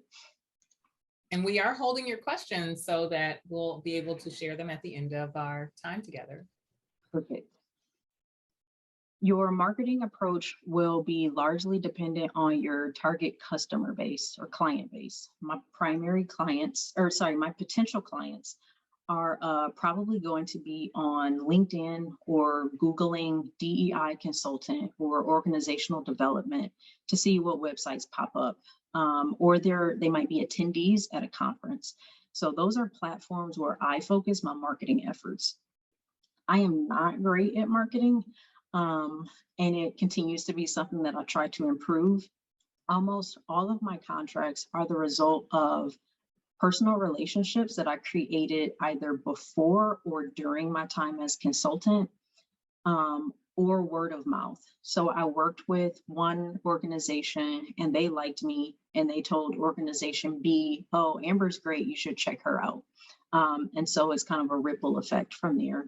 And we are holding your questions so that we'll be able to share them at the end of our time together. Perfect. Your marketing approach will be largely dependent on your target customer base or client base. My potential clients are probably going to be on LinkedIn or Googling DEI consultant or organizational development to see what websites pop up. Or they might be attendees at a conference. So those are platforms where I focus my marketing efforts. I am not great at marketing, and it continues to be something that I try to improve. Almost all of my contracts are the result of personal relationships that I created either before or during my time as consultant, or word of mouth. So I worked with one organization and they liked me and they told organization B, oh, Amber's great, you should check her out. And so it's kind of a ripple effect from there.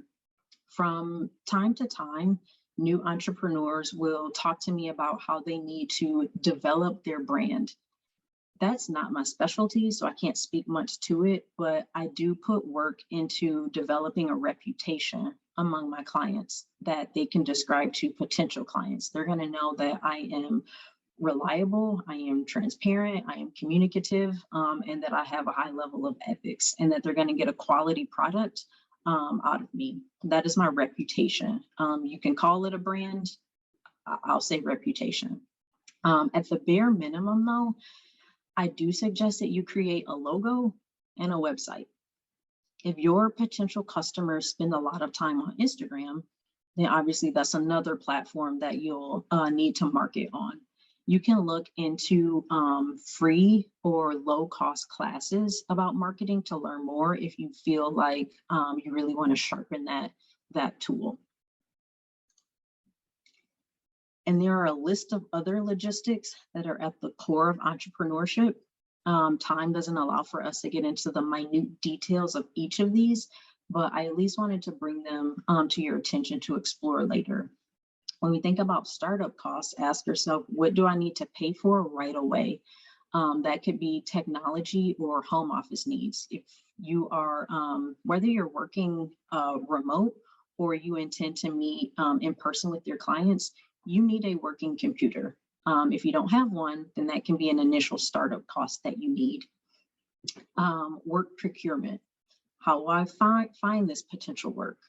From time to time, new entrepreneurs will talk to me about how they need to develop their brand. That's not my specialty, so I can't speak much to it, but I do put work into developing a reputation among my clients that they can describe to potential clients. They're going to know that I am reliable, I am transparent, I am communicative, and that I have a high level of ethics, and that they're going to get a quality product out of me. That is my reputation. You can call it a brand. I'll say reputation. At the bare minimum, though, I do suggest that you create a logo and a website. If your potential customers spend a lot of time on Instagram, then obviously that's another platform that you'll need to market on. You can look into free or low-cost classes about marketing to learn more if you feel like you really want to sharpen that tool. And there are a list of other logistics that are at the core of entrepreneurship. Time doesn't allow for us to get into the minute details of each of these, but I at least wanted to bring them to your attention to explore later. When we think about startup costs, ask yourself, what do I need to pay for right away? That could be technology or home office needs. If you are, whether you're working remote or you intend to meet in person with your clients, you need a working computer. If you don't have one, then that can be an initial startup cost that you need. Work procurement. How do I find this potential work?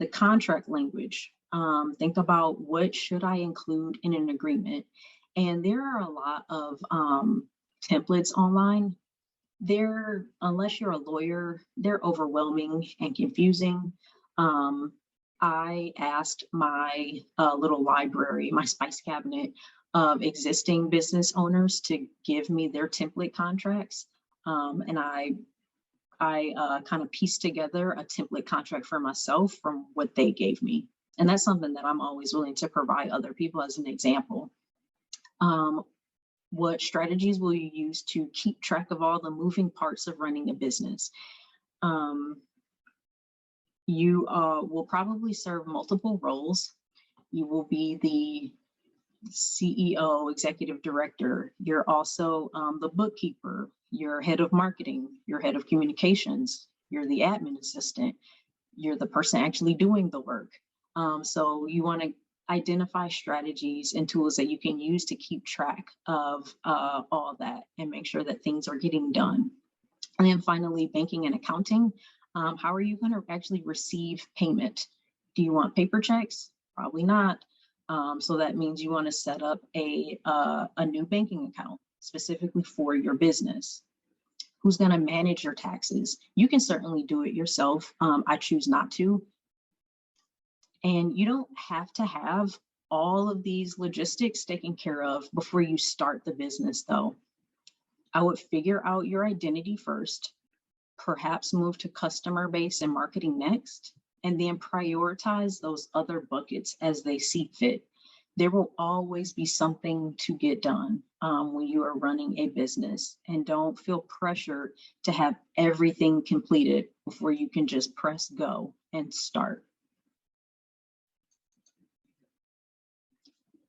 The contract language. Think about what should I include in an agreement. And there are a lot of templates online. Unless you're a lawyer, they're overwhelming and confusing. I asked my little library, my spice cabinet of existing business owners to give me their template contracts. And I kind of pieced together a template contract for myself from what they gave me. And that's something that I'm always willing to provide other people as an example. What strategies will you use to keep track of all the moving parts of running a business? You will probably serve multiple roles. You will be the CEO, executive director. You're also the bookkeeper, you're head of marketing, you're head of communications, you're the admin assistant, you're the person actually doing the work. So you want to identify strategies and tools that you can use to keep track of all that and make sure that things are getting done. And then finally, banking and accounting. How are you going to actually receive payment? Do you want paper checks? Probably not. So that means you want to set up a new banking account specifically for your business. Who's going to manage your taxes? You can certainly do it yourself. I choose not to. And you don't have to have all of these logistics taken care of before you start the business, though. I would figure out your identity first, perhaps move to customer base and marketing next, and then prioritize those other buckets as they see fit. There will always be something to get done when you are running a business, and don't feel pressured to have everything completed before you can just press go and start.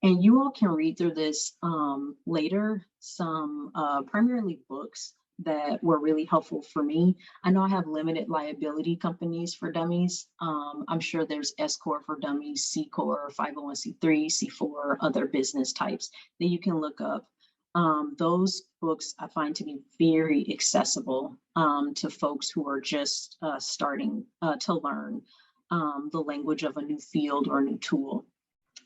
And you all can read through this later, some primarily books that were really helpful for me. I know I have limited liability companies for dummies. I'm sure there's S Corp for dummies, C Corp, 501c3, C4, other business types that you can look up. Those books I find to be very accessible to folks who are just starting to learn the language of a new field or a new tool.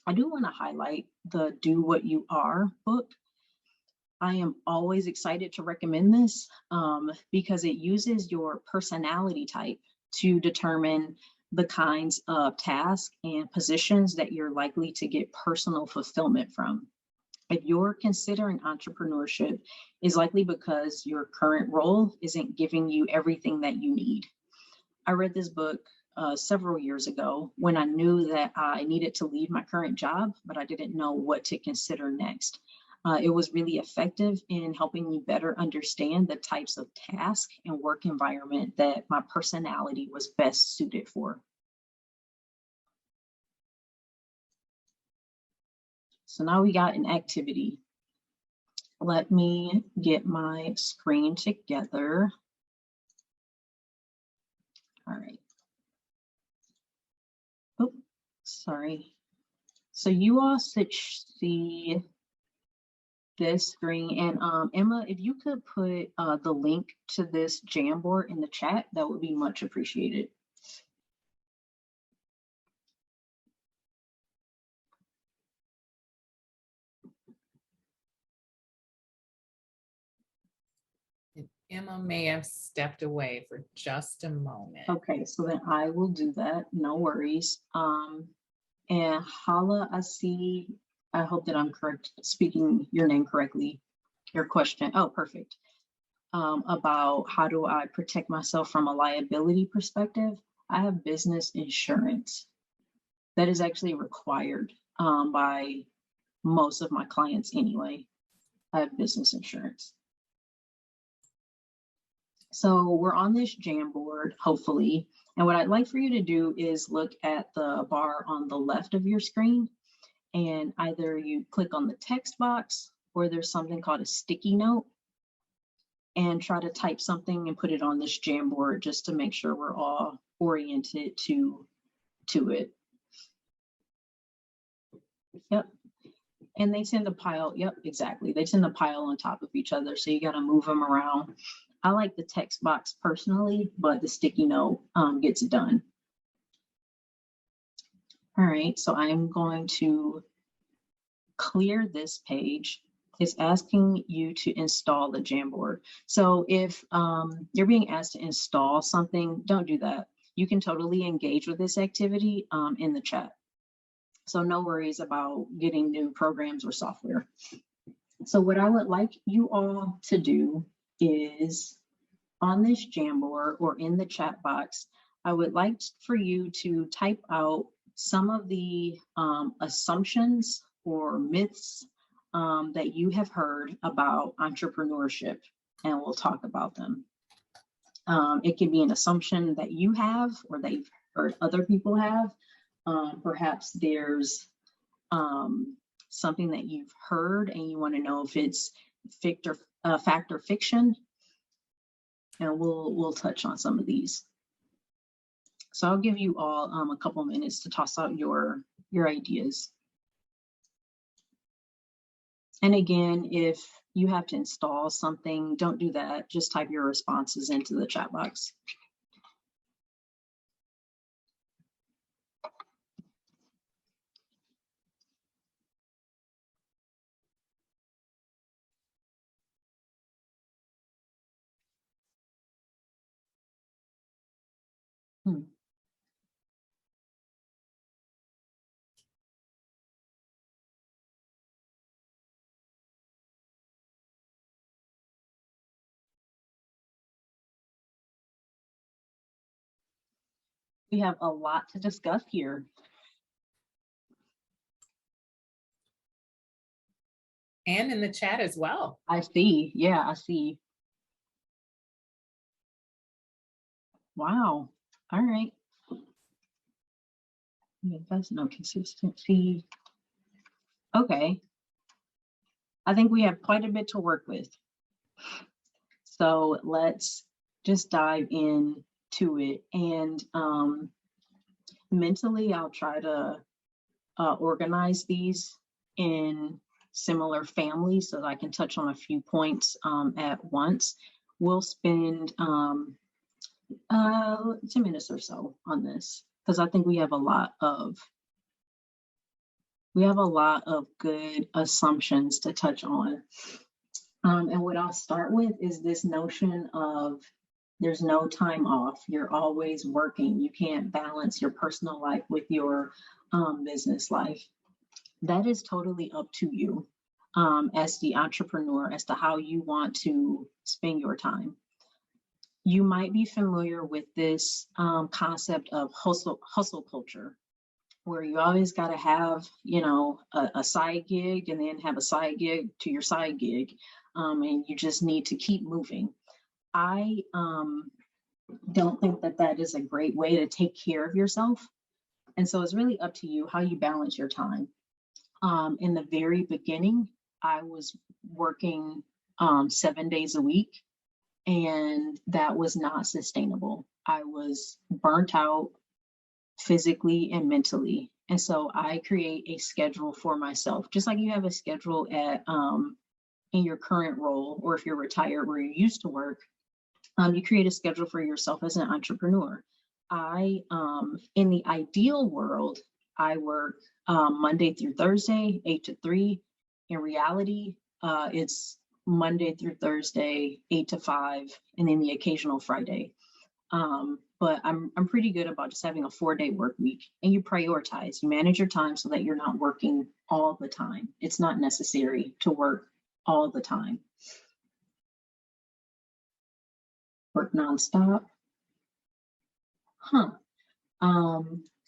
I do want to highlight the Do What You Are book. I am always excited to recommend this because it uses your personality type to determine the kinds of tasks and positions that you're likely to get personal fulfillment from. If you're considering entrepreneurship, it's likely because your current role isn't giving you everything that you need. I read this book several years ago when I knew that I needed to leave my current job, but I didn't know what to consider next. It was really effective in helping me better understand the types of tasks and work environment that my personality was best suited for. So now we got an activity. Let me get my screen together. All right. Oh, sorry. So you all should see this screen. And Emma, if you could put the link to this Jamboard in the chat, that would be much appreciated. Emma may have stepped away for just a moment. Okay, so then I will do that. No worries. And Hala, I see, I hope that I'm correct, speaking your name correctly. Your question, oh, perfect. About how do I protect myself from a liability perspective? I have business insurance. That is actually required by most of my clients anyway. I have business insurance. So we're on this Jamboard, hopefully. And what I'd like for you to do is look at the bar on the left of your screen, and either you click on the text box or there's something called a sticky note, and try to type something and put it on this Jamboard just to make sure we're all oriented to it. Yep. And they tend to pile, yep, exactly. They tend to pile on top of each other. So you got to move them around. I like the text box personally, but the sticky note gets it done. All right, so I'm going to clear this page. It's asking you to install the Jamboard. So if you're being asked to install something, don't do that. You can totally engage with this activity in the chat. So no worries about getting new programs or software. So what I would like you all to do is on this Jamboard or in the chat box, I would like for you to type out some of the assumptions or myths that you have heard about entrepreneurship, and we'll talk about them. It can be an assumption that you have or that you've heard other people have. Perhaps there's something that you've heard and you want to know if it's fact or fiction, and we'll touch on some of these. So I'll give you all a couple minutes to toss out your ideas. And again, if you have to install something, don't do that. Just type your responses into the chat box. We have a lot to discuss here. And in the chat as well. I see. Yeah, I see. Wow. All right. Yeah, that's no consistency. Okay. I think we have quite a bit to work with. So let's just dive into it. And mentally, I'll try to organize these in similar families, so that I can touch on a few points at once. We'll spend 10 minutes or so on this, because I think we have a lot of good assumptions to touch on. And what I'll start with is this notion of there's no time off. You're always working. You can't balance your personal life with your business life. That is totally up to you as the entrepreneur, as to how you want to spend your time. You might be familiar with this concept of hustle culture, where you always got to have, a side gig, and then have a side gig to your side gig. And you just need to keep moving. I don't think that that is a great way to take care of yourself. And so it's really up to you how you balance your time. In the very beginning, I was working 7 days a week, and that was not sustainable. I was burnt out physically and mentally. And so I create a schedule for myself, just like you have a schedule at in your current role, or if you're retired where you used to work, you create a schedule for yourself as an entrepreneur. In the ideal world, I work Monday through Thursday, 8 to 3. In reality, it's Monday through Thursday, 8 to 5, and then the occasional Friday. But I'm pretty good about just having a 4-day work week, and you prioritize, you manage your time so that you're not working all the time. It's not necessary to work all the time. Work nonstop.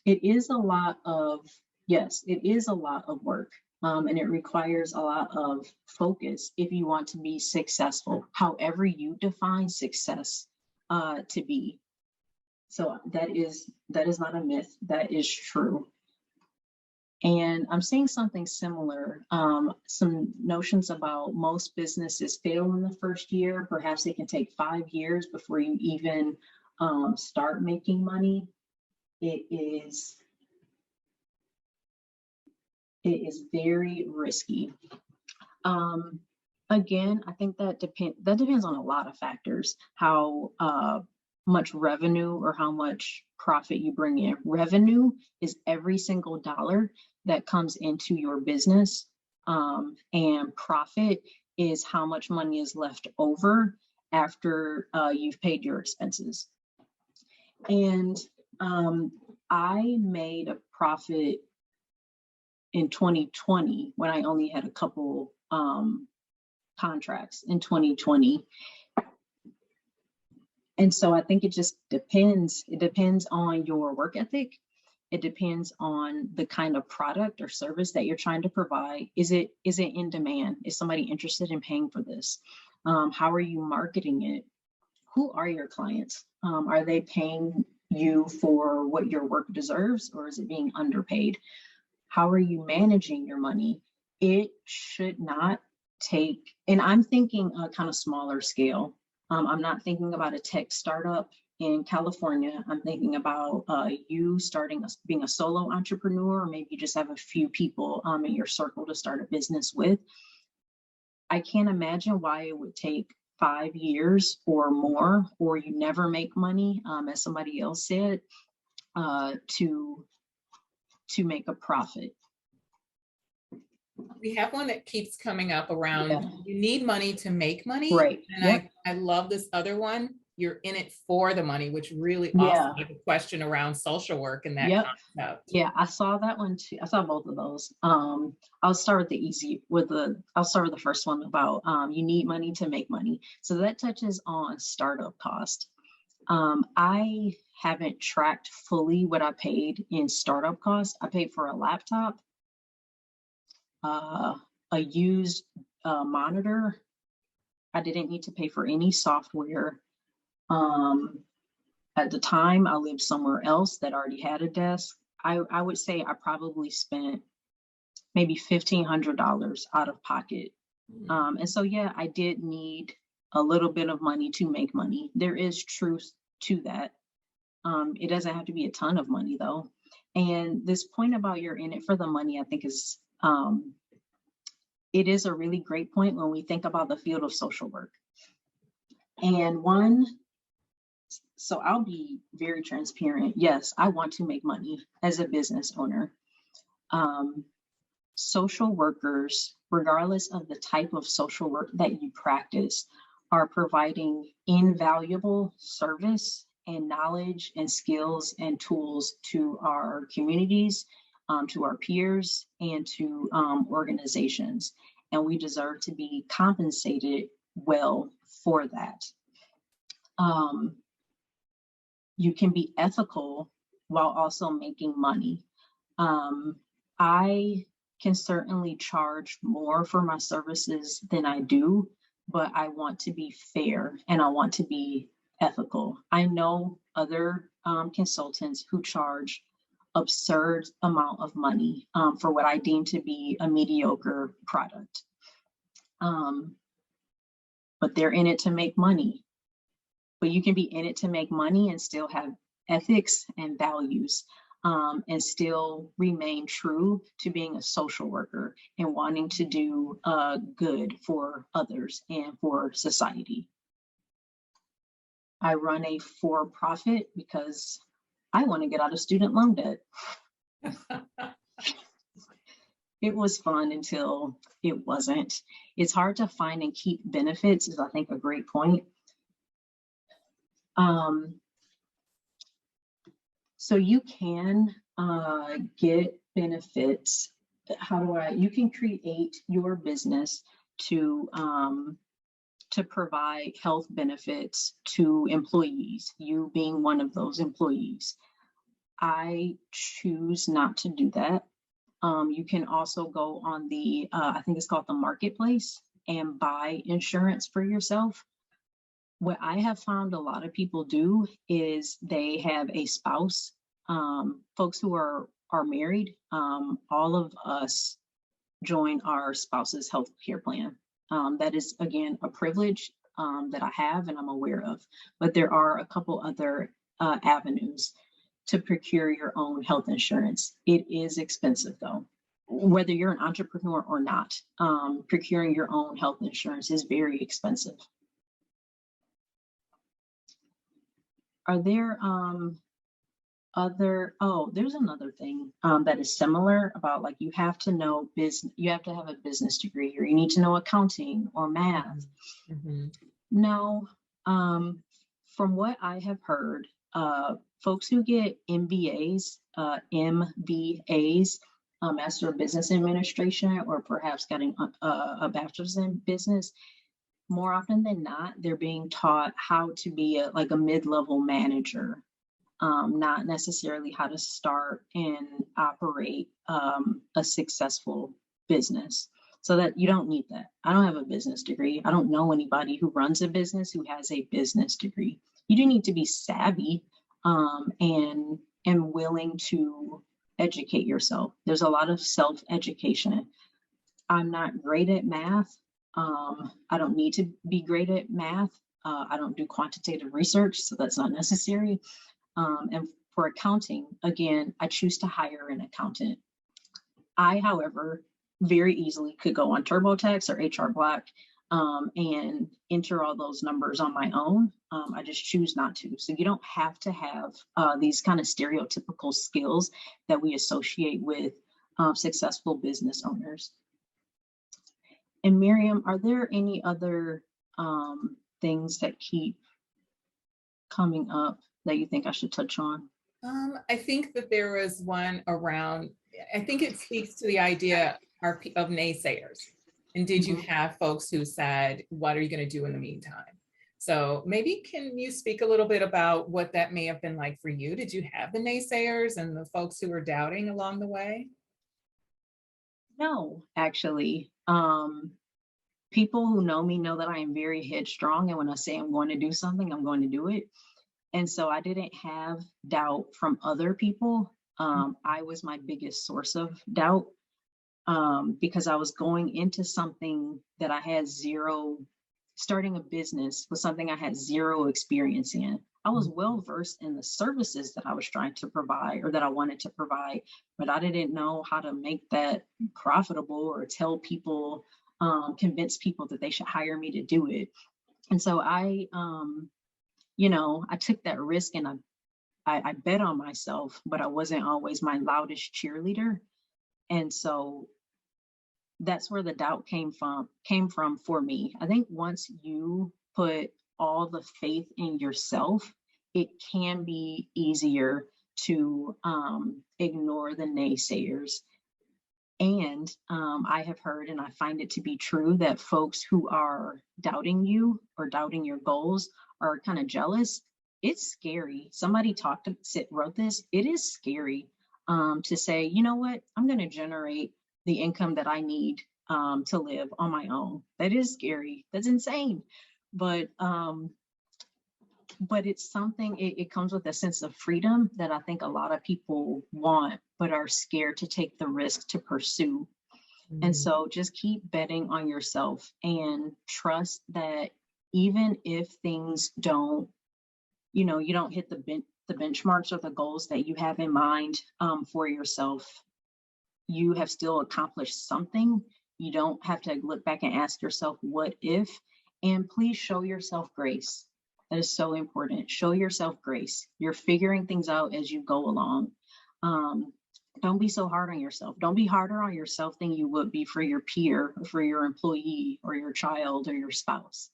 It is a lot of, yes, it is a lot of work. And it requires a lot of focus if you want to be successful, however you define success to be. So that is not a myth, that is true. And I'm seeing something similar, some notions about most businesses fail in the first year. Perhaps it can take 5 years before you even start making money. It is very risky. Again, I think that depends on a lot of factors, how much revenue or how much profit you bring in. Revenue is every single dollar that comes into your business, and profit is how much money is left over after you've paid your expenses. And I made a profit in 2020 when I only had a couple contracts in 2020. And so I think it just depends. It depends on your work ethic. It depends on the kind of product or service that you're trying to provide. Is it in demand? Is somebody interested in paying for this? How are you marketing it? Who are your clients? Are they paying you for what your work deserves, or is it being underpaid? How are you managing your money? It should not take, and I'm thinking a kind of smaller scale. I'm not thinking about a tech startup in California. I'm thinking about you being a solo entrepreneur, or maybe you just have a few people in your circle to start a business with. I can't imagine why it would take 5 years or more, or you never make money, as somebody else said, to make a profit. We have one that keeps coming up around, you need money to make money. Right. And yep. I love this other one, you're in it for the money, which really also is a question around social work and that concept. Yeah, I saw that one too. I saw both of those. I'll start with I'll start with the first one about you need money to make money. So that touches on startup cost. I haven't tracked fully what I paid in startup cost. I paid for a laptop, a used monitor. I didn't need to pay for any software. At the time, I lived somewhere else that already had a desk. I would say I probably spent maybe $1,500 out of pocket. And so, yeah, I did need a little bit of money to make money. There is truth to that. It doesn't have to be a ton of money, though. And this point about you're in it for the money, I think is it is a really great point when we think about the field of social work. And so I'll be very transparent. Yes, I want to make money as a business owner. Social workers, regardless of the type of social work that you practice, are providing invaluable service and knowledge and skills and tools to our communities, to our peers, and to organizations. And we deserve to be compensated well for that. You can be ethical while also making money. I can certainly charge more for my services than I do, but I want to be fair and I want to be ethical. I know other consultants who charge absurd amount of money for what I deem to be a mediocre product. But they're in it to make money. But you can be in it to make money and still have ethics and values, and still remain true to being a social worker and wanting to do good for others and for society. I run a for-profit because I want to get out of student loan debt. It was fun until it wasn't. It's hard to find and keep benefits, is I think a great point. So you can get benefits. You can create your business to provide health benefits to employees, you being one of those employees. I choose not to do that. You can also go on the, I think it's called the marketplace, and buy insurance for yourself. What I have found a lot of people do is they have a spouse, folks who are married. All of us join our spouse's health care plan. That is, again, a privilege that I have and I'm aware of, but there are a couple other avenues to procure your own health insurance. It is expensive though. Whether you're an entrepreneur or not, procuring your own health insurance is very expensive. Are there there's another thing that is similar about, like, you have to know you have to have a business degree, or you need to know accounting or math. Mm-hmm. No, from what I have heard, folks who get MBAs, Master of Business Administration, or perhaps getting a bachelor's in business, more often than not, they're being taught how to be a mid-level manager, not necessarily how to start and operate a successful business. So that you don't need that. I don't have a business degree. I don't know anybody who runs a business who has a business degree. You do need to be savvy and willing to educate yourself. There's a lot of self-education. I'm not great at math. I don't need to be great at math. I don't do quantitative research, so that's not necessary. And for accounting, again, I choose to hire an accountant. I, however, very easily could go on TurboTax or HR Block and enter all those numbers on my own. I just choose not to. So you don't have to have these kind of stereotypical skills that we associate with successful business owners. And Miriam, are there any other things that keep coming up that you think I should touch on? I think that there was one around, I think it speaks to the idea of naysayers. And did you have folks who said, what are you going to do in the meantime? So maybe can you speak a little bit about what that may have been like for you? Did you have the naysayers and the folks who were doubting along the way? No, actually. People who know me know that I am very headstrong. And when I say I'm going to do something, I'm going to do it. And so I didn't have doubt from other people. I was my biggest source of doubt because I was going into something that I had starting a business was something I had zero experience in. I was well versed in the services that I was trying to provide or that I wanted to provide, but I didn't know how to make that profitable or tell people convince people that they should hire me to do it. And so I took that risk and I bet on myself, but I wasn't always my loudest cheerleader. And so that's where the doubt came from for me. I think once you put all the faith in yourself, it can be easier to ignore the naysayers. And I have heard, and I find it to be true, that folks who are doubting you or doubting your goals are kind of jealous. It's scary. Somebody wrote this. It is scary to say, you know what, I'm going to generate the income that I need to live on my own. That is scary. That's insane. But it's something, it comes with a sense of freedom that I think a lot of people want, but are scared to take the risk to pursue. Mm-hmm. And so just keep betting on yourself and trust that even if things don't, you don't hit the benchmarks or the goals that you have in mind for yourself, you have still accomplished something. You don't have to look back and ask yourself, what if? And please show yourself grace. That is so important. Show yourself grace. You're figuring things out as you go along. Don't be so hard on yourself. Don't be harder on yourself than you would be for your peer, or for your employee, or your child, or your spouse.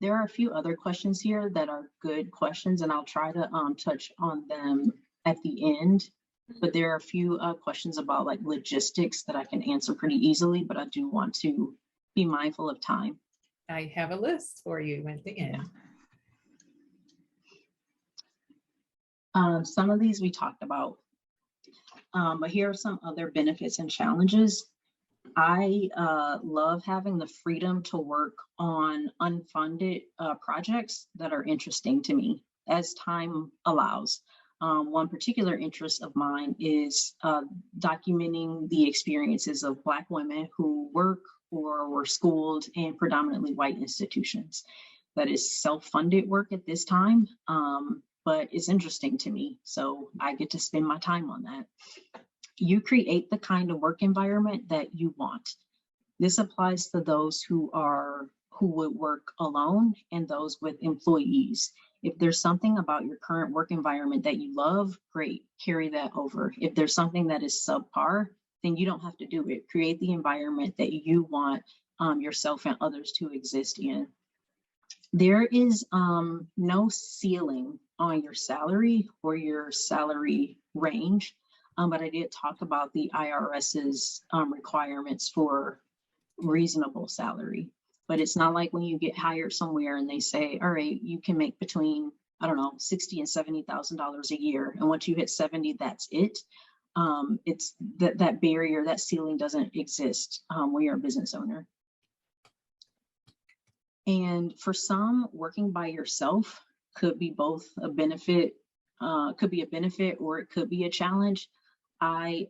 There are a few other questions here that are good questions, and I'll try to touch on them at the end. But there are a few questions about like logistics that I can answer pretty easily, but I do want to be mindful of time. I have a list for you at the end. Some of these we talked about, but here are some other benefits and challenges. I love having the freedom to work on unfunded projects that are interesting to me as time allows. One particular interest of mine is documenting the experiences of Black women who work or were schooled in predominantly white institutions. That is self-funded work at this time, but it's interesting to me. So I get to spend my time on that. You create the kind of work environment that you want. This applies to those who would work alone and those with employees. If there's something about your current work environment that you love, great, carry that over. If there's something that is subpar, then you don't have to do it. Create the environment that you want yourself and others to exist in. There is no ceiling on your salary or your salary range, but I did talk about the IRS's requirements for reasonable salary. But it's not like when you get hired somewhere and they say, all right, you can make between, I don't know, $60,000 and $70,000 a year. And once you hit 70, that's it. It's that barrier, that ceiling doesn't exist when you're a business owner. And for some, working by yourself could be both a benefit, could be a benefit, or it could be a challenge. I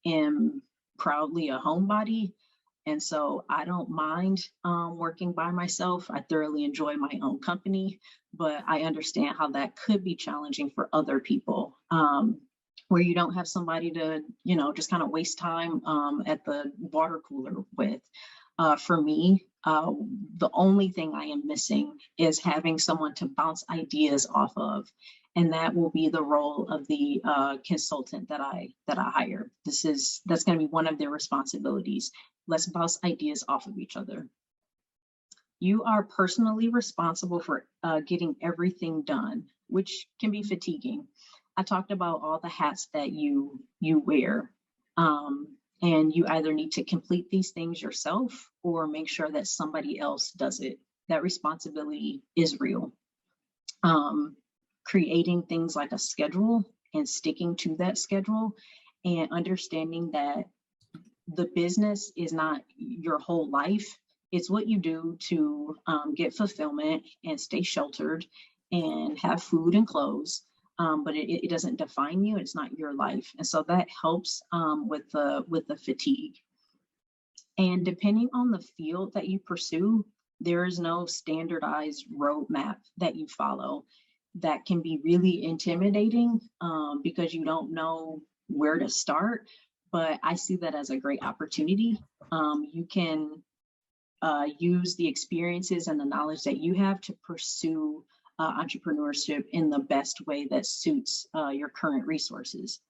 am proudly a homebody. And so I don't mind working by myself. I thoroughly enjoy my own company, but I understand how that could be challenging for other people, where you don't have somebody to, just kind of waste time at the water cooler with. For me, the only thing I am missing is having someone to bounce ideas off of. And that will be the role of the consultant that I hire. That's going to be one of their responsibilities. Let's bounce ideas off of each other. You are personally responsible for getting everything done, which can be fatiguing. I talked about all the hats that you wear, and you either need to complete these things yourself or make sure that somebody else does it. That responsibility is real. Creating things like a schedule and sticking to that schedule, and understanding that the business is not your whole life. It's what you do to get fulfillment and stay sheltered and have food and clothes, but it doesn't define you. It's not your life. And so that helps with the fatigue. And depending on the field that you pursue, there is no standardized roadmap that you follow. That can be really intimidating because you don't know where to start. but I see that as a great opportunity. You can use the experiences and the knowledge that you have to pursue entrepreneurship in the best way that suits your current resources.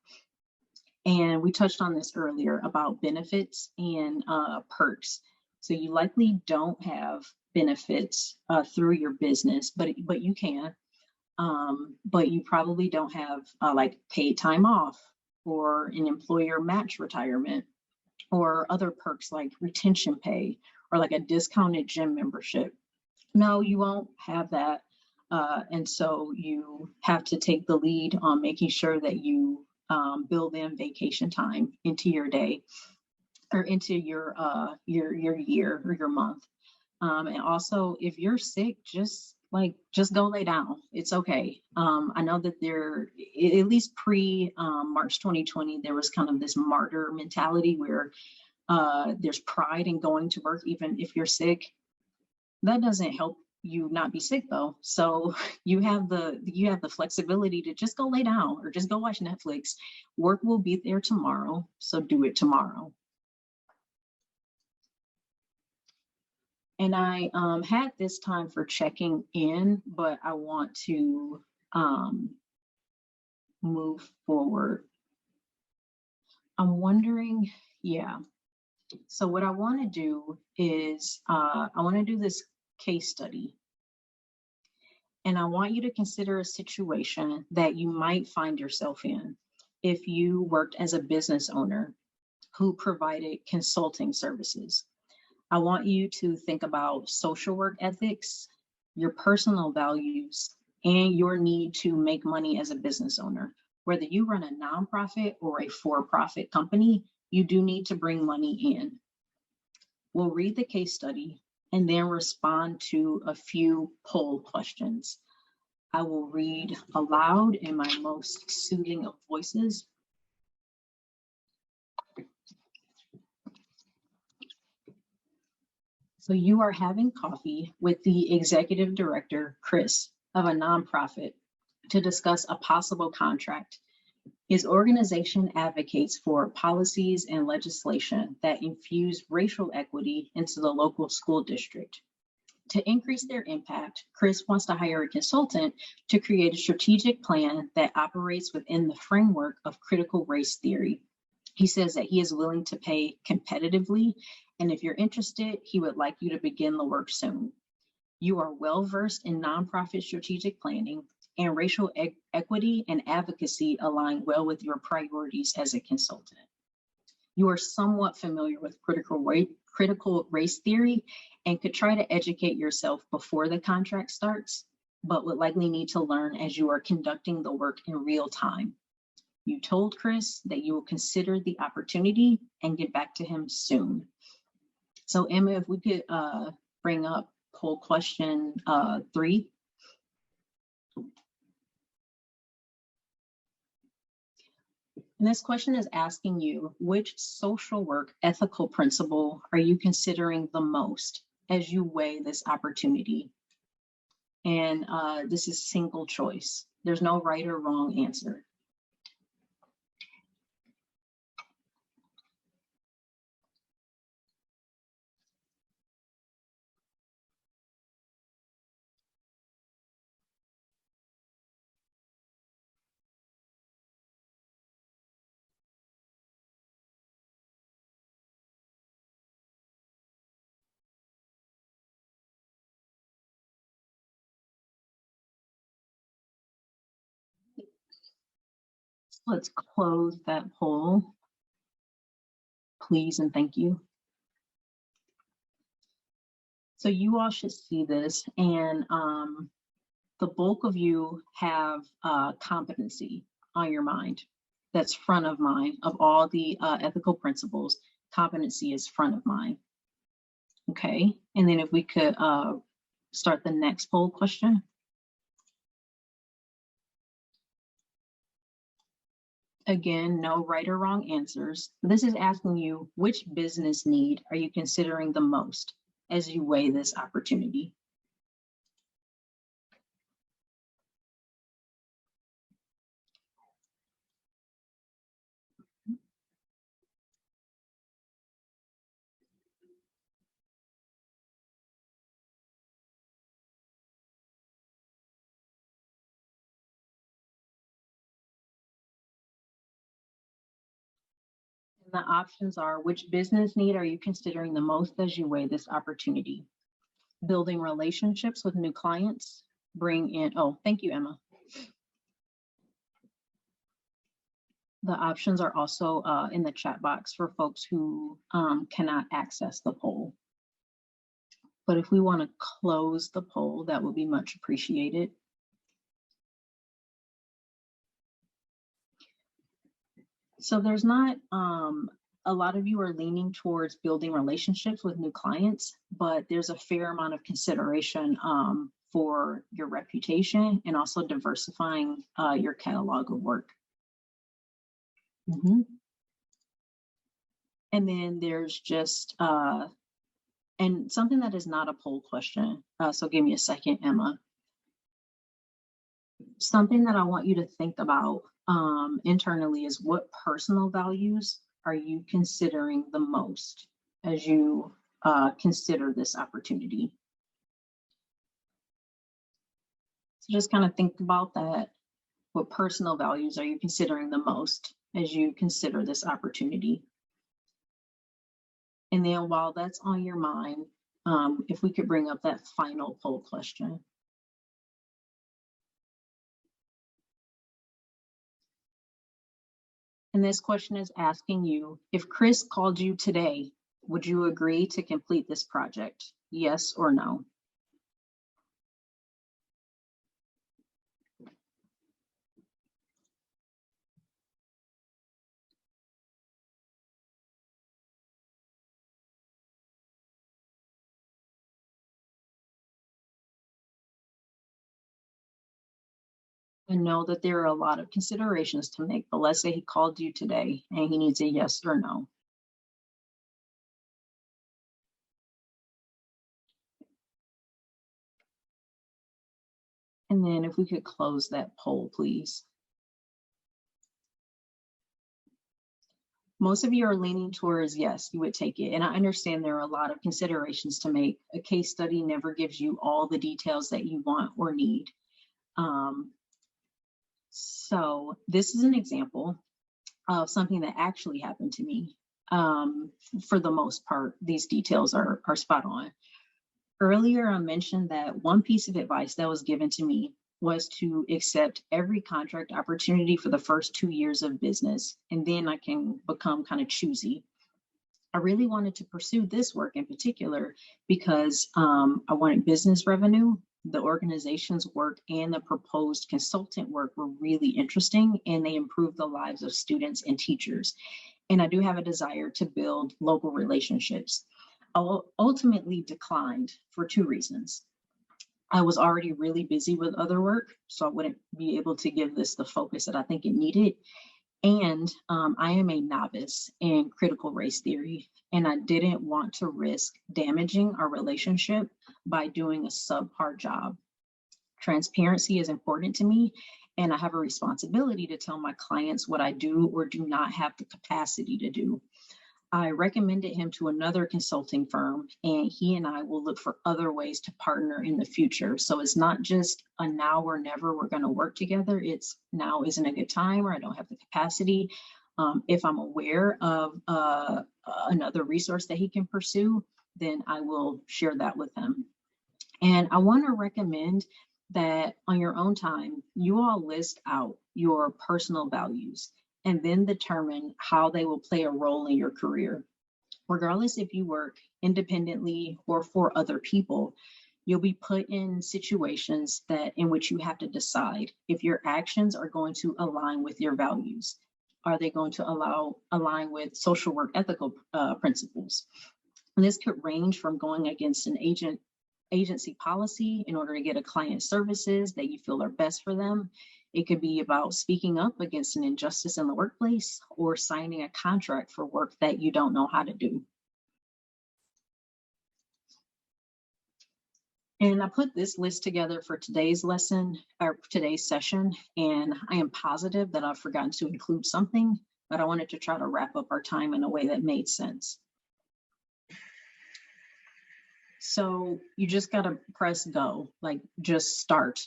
And we touched on this earlier about benefits and perks. So you likely don't have benefits through your business, but you can. But you probably don't have like paid time off or an employer match retirement or other perks like retention pay or like a discounted gym membership. No, you won't have that. And so you have to take the lead on making sure that you build in vacation time into your day or into your year or your month. And also, if you're sick, just go lay down. It's okay. I know that there, at least pre March 2020, there was kind of this martyr mentality where there's pride in going to work, even if you're sick. That doesn't help you not be sick though. So you have the flexibility to just go lay down or just go watch Netflix. Work will be there tomorrow, so do it tomorrow. And I had this time for checking in, but I want to move forward. I'm wondering, yeah. So what I want to do is I want to do this case study. And I want you to consider a situation that you might find yourself in if you worked as a business owner who provided consulting services. I want you to think about social work ethics, your personal values, and your need to make money as a business owner. Whether you run a nonprofit or a for-profit company, you do need to bring money in. We'll read the case study and then respond to a few poll questions. I will read aloud in my most soothing of voices. So you are having coffee with the executive director, Chris, of a nonprofit to discuss a possible contract. His organization advocates for policies and legislation that infuse racial equity into the local school district. To increase their impact, Chris wants to hire a consultant to create a strategic plan that operates within the framework of critical race theory. He says that he is willing to pay competitively, and if you're interested, he would like you to begin the work soon. You are well versed in nonprofit strategic planning, and racial equity and advocacy align well with your priorities as a consultant. You are somewhat familiar with critical race theory and could try to educate yourself before the contract starts, but would likely need to learn as you are conducting the work in real time. You told Chris that you will consider the opportunity and get back to him soon. So Emma, if we could bring up poll question 3. And this question is asking you, which social work ethical principle are you considering the most as you weigh this opportunity? And this is single choice. There's no right or wrong answer. Let's close that poll, please and thank you. So you all should see this, and the bulk of you have competency on your mind. That's front of mind. Of all the ethical principles, competency is front of mind. Okay, and then if we could start the next poll question. Again, no right or wrong answers. This is asking you, which business need are you considering the most as you weigh this opportunity? And the options are, which business need are you considering the most as you weigh this opportunity? Building relationships with new clients, bring in, oh, thank you, Emma. The options are also in the chat box for folks who cannot access the poll. But if we want to close the poll, that would be much appreciated. So there's not, a lot of you are leaning towards building relationships with new clients, but there's a fair amount of consideration for your reputation and also diversifying your catalog of work. And then there's just, and something that is not a poll question. So give me a second, Emma. Something that I want you to think about internally is, what personal values are you considering the most as you consider this opportunity? So just kind of think about that. What personal values are you considering the most as you consider this opportunity? And then while that's on your mind, if we could bring up that final poll question. And this question is asking you, if Chris called you today, would you agree to complete this project? Yes or no? I know that there are a lot of considerations to make, but let's say he called you today and he needs a yes or no. And then if we could close that poll, please. Most of you are leaning towards yes, you would take it. And I understand there are a lot of considerations to make. A case study never gives you all the details that you want or need. So this is an example of something that actually happened to me. For the most part, these details are spot on. Earlier, I mentioned that one piece of advice that was given to me was to accept every contract opportunity for the first 2 years of business, and then I can become kind of choosy. I really wanted to pursue this work in particular because I wanted business revenue. The organization's work and the proposed consultant work were really interesting, and they improved the lives of students and teachers. And I do have a desire to build local relationships. I ultimately declined for 2 reasons. I was already really busy with other work, so I wouldn't be able to give this the focus that I think it needed. And I am a novice in critical race theory, and I didn't want to risk damaging our relationship by doing a subpar job. Transparency is important to me, and I have a responsibility to tell my clients what I do or do not have the capacity to do. I recommended him to another consulting firm, and he and I will look for other ways to partner in the future. So it's not just a now or never we're going to work together. It's now isn't a good time, or I don't have the capacity. If I'm aware of another resource that he can pursue, then I will share that with him. And I want to recommend that on your own time, you all list out your personal values and then determine how they will play a role in your career. Regardless if you work independently or for other people, you'll be put in situations in which you have to decide if your actions are going to align with your values. Are they going to align with social work ethical principles? And this could range from going against an agency policy in order to get a client services that you feel are best for them. It could be about speaking up against an injustice in the workplace or signing a contract for work that you don't know how to do. And I put this list together for today's lesson or today's session, and I am positive that I've forgotten to include something, but I wanted to try to wrap up our time in a way that made sense. So you just got to press go, like just start.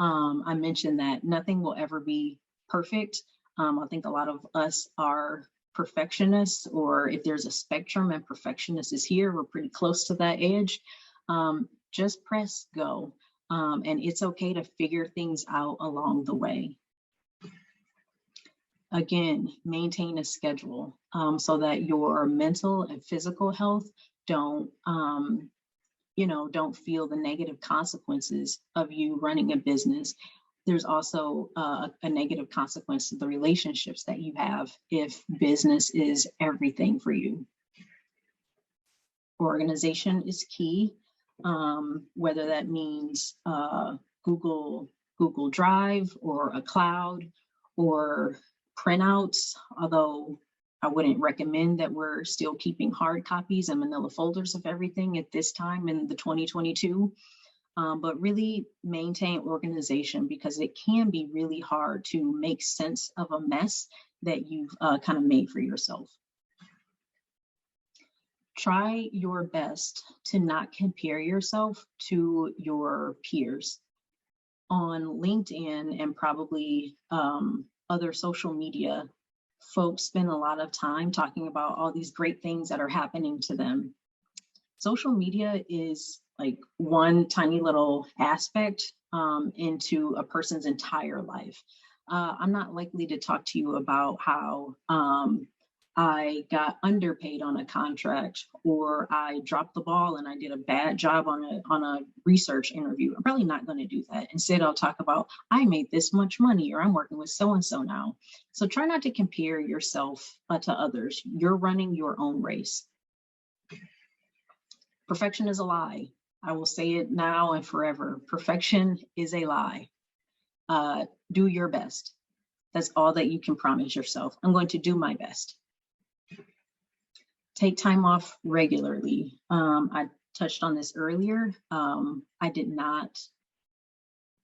I mentioned that nothing will ever be perfect. I think a lot of us are perfectionists, or if there's a spectrum and perfectionist is here, we're pretty close to that edge, just press go. And it's okay to figure things out along the way. Again, maintain a schedule so that your mental and physical health don't feel the negative consequences of you running a business. There's also a negative consequence to the relationships that you have if business is everything for you. Organization is key, whether that means Google Drive or a cloud or printouts, although I wouldn't recommend that we're still keeping hard copies and manila folders of everything at this time in the 2022. But really maintain organization, because it can be really hard to make sense of a mess that you've kind of made for yourself. Try your best to not compare yourself to your peers. On LinkedIn and probably other social media, folks spend a lot of time talking about all these great things that are happening to them. Social media is like one tiny little aspect into a person's entire life. I'm not likely to talk to you about how I got underpaid on a contract, or I dropped the ball and I did a bad job on a research interview. I'm probably not going to do that. Instead, I'll talk about I made this much money, or I'm working with so-and-so now. So try not to compare yourself to others. You're running your own race. Perfection is a lie. I will say it now and forever. Perfection is a lie. Do your best. That's all that you can promise yourself. I'm going to do my best. Take time off regularly. I touched on this earlier. I did not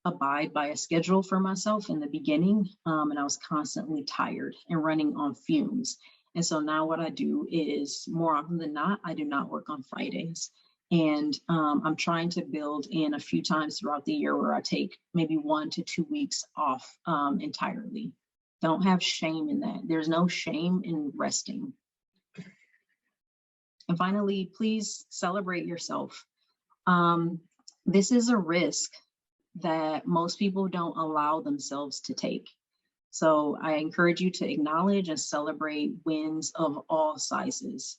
abide by a schedule for myself in the beginning, and I was constantly tired and running on fumes. And so now what I do is, more often than not, I do not work on Fridays. And I'm trying to build in a few times throughout the year where I take maybe 1 to 2 weeks off entirely. Don't have shame in that. There's no shame in resting. And finally, please celebrate yourself. This is a risk that most people don't allow themselves to take. So I encourage you to acknowledge and celebrate wins of all sizes.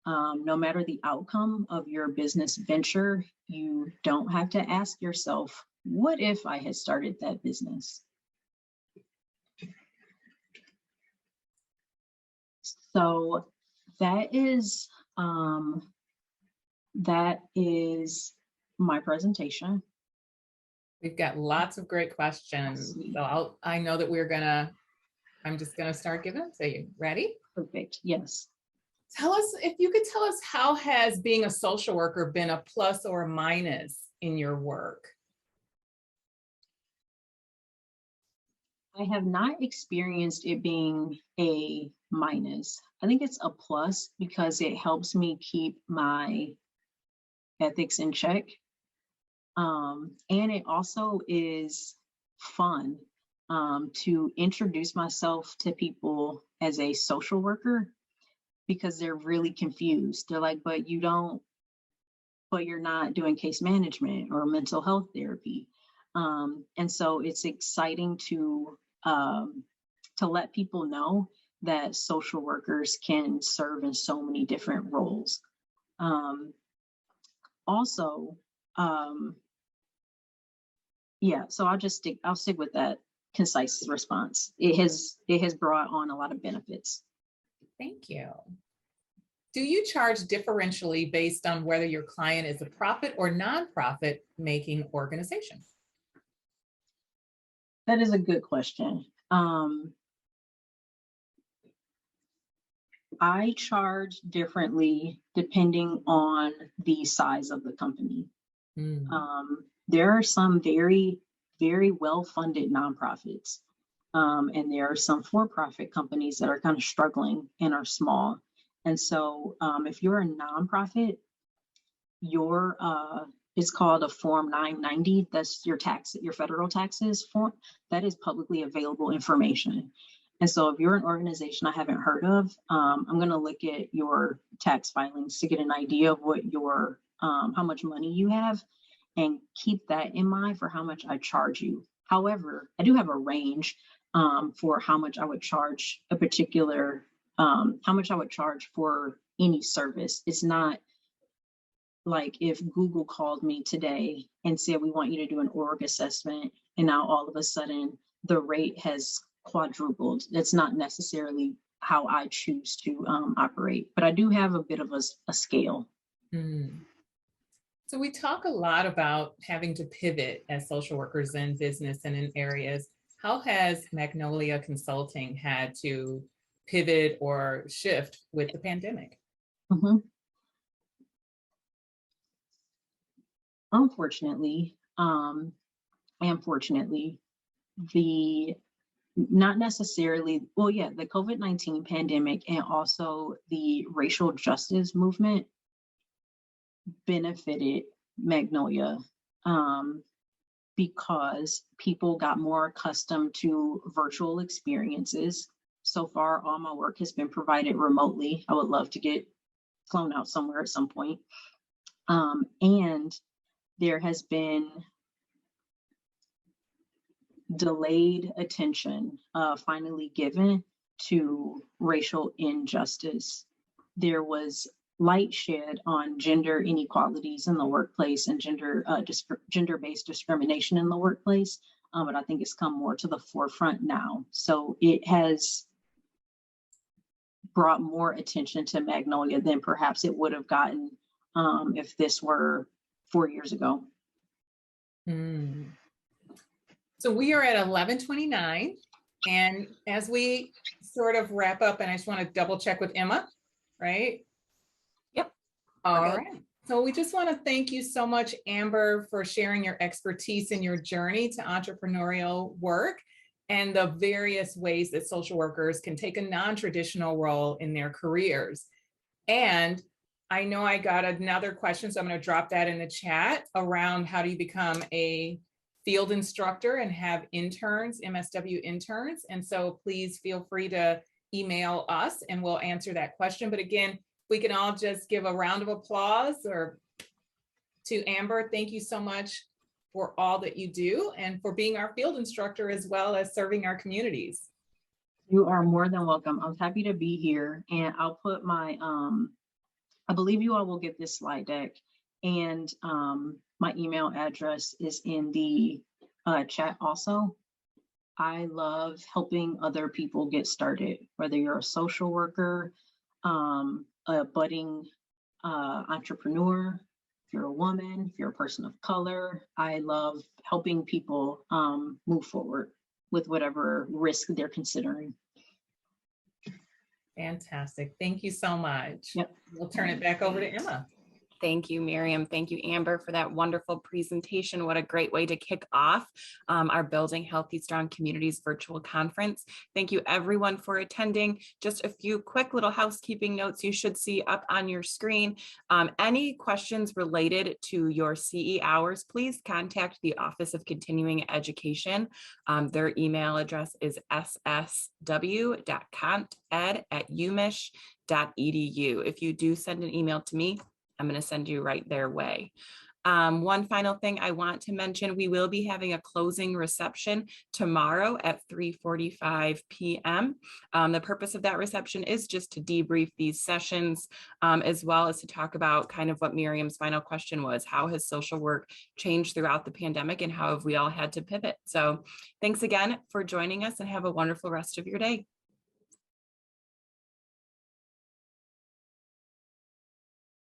No matter the outcome of your business venture, you don't have to ask yourself, what if I had started that business? So that is my presentation. We've got lots of great questions. So I know that I'm just gonna start giving them to you. Ready? Perfect. Yes. If you could tell us, how has being a social worker been a plus or a minus in your work? I have not experienced it being a minus. I think it's a plus because it helps me keep my ethics in check. And it also is fun to introduce myself to people as a social worker, because they're really confused. They're like, but you're not doing case management or mental health therapy. And so it's exciting to let people know that social workers can serve in so many different roles. So I'll stick with that concise response. It has brought on a lot of benefits. Thank you. Do you charge differentially based on whether your client is a profit or nonprofit making organization? That is a good question. I charge differently depending on the size of the company. There are some very, very well-funded nonprofits, and there are some for-profit companies that are kind of struggling and are small. And so if you're a nonprofit, it's called a Form 990. That's your federal taxes form. That is publicly available information. And so if you're an organization I haven't heard of, I'm going to look at your tax filings to get an idea of what your how much money you have, and keep that in mind for how much I charge you. However, I do have a range for how much I would charge a particular, how much I would charge for any service. It's not like if Google called me today and said, we want you to do an org assessment, and now all of a sudden the rate has quadrupled. That's not necessarily how I choose to operate, but I do have a bit of a scale. Mm. So we talk a lot about having to pivot as social workers in business and in areas. How has Magnolia Consulting had to pivot or shift with the pandemic? Mm-hmm. Unfortunately, and fortunately, not necessarily, well, yeah, the COVID-19 pandemic and also the racial justice movement benefited Magnolia because people got more accustomed to virtual experiences. So far, all my work has been provided remotely. I would love to get flown out somewhere at some point. And there has been delayed attention finally given to racial injustice. There was light shed on gender inequalities in the workplace and gender-based discrimination in the workplace, but I think it's come more to the forefront now. So it has brought more attention to Magnolia than perhaps it would have gotten if this were 4 years ago. Mm. So we are at 11:29, and as we sort of wrap up, and I just want to double check with Emma, right? Yep. All right. So we just want to thank you so much, Amber, for sharing your expertise and your journey to entrepreneurial work and the various ways that social workers can take a non-traditional role in their careers. And I know I got another question, so I'm going to drop that in the chat around how do you become a field instructor and have interns, MSW interns. And so please feel free to email us and we'll answer that question. But again, we can all just give a round of applause or to Amber. Thank you so much for all that you do and for being our field instructor as well as serving our communities. You are more than welcome. I'm happy to be here, and I'll put my, I believe you all will get this slide deck, and my email address is in the chat also. I love helping other people get started, whether you're a social worker, a budding entrepreneur, if you're a woman, if you're a person of color. I love helping people move forward with whatever risk they're considering. Fantastic. Thank you so much. Yep. We'll turn it back over to Emma. Thank you, Miriam. Thank you, Amber, for that wonderful presentation. What a great way to kick off our Building Healthy Strong Communities virtual conference. Thank you, everyone, for attending. Just a few quick little housekeeping notes you should see up on your screen. Any questions related to your CE hours, please contact the Office of Continuing Education. Their email address is ssw.conted@umich.edu. If you do send an email to me, I'm going to send you right their way. One final thing I want to mention, we will be having a closing reception tomorrow at 3:45 p.m. The purpose of that reception is just to debrief these sessions, as well as to talk about kind of what Miriam's final question was, how has social work changed throughout the pandemic and how have we all had to pivot? So thanks again for joining us and have a wonderful rest of your day.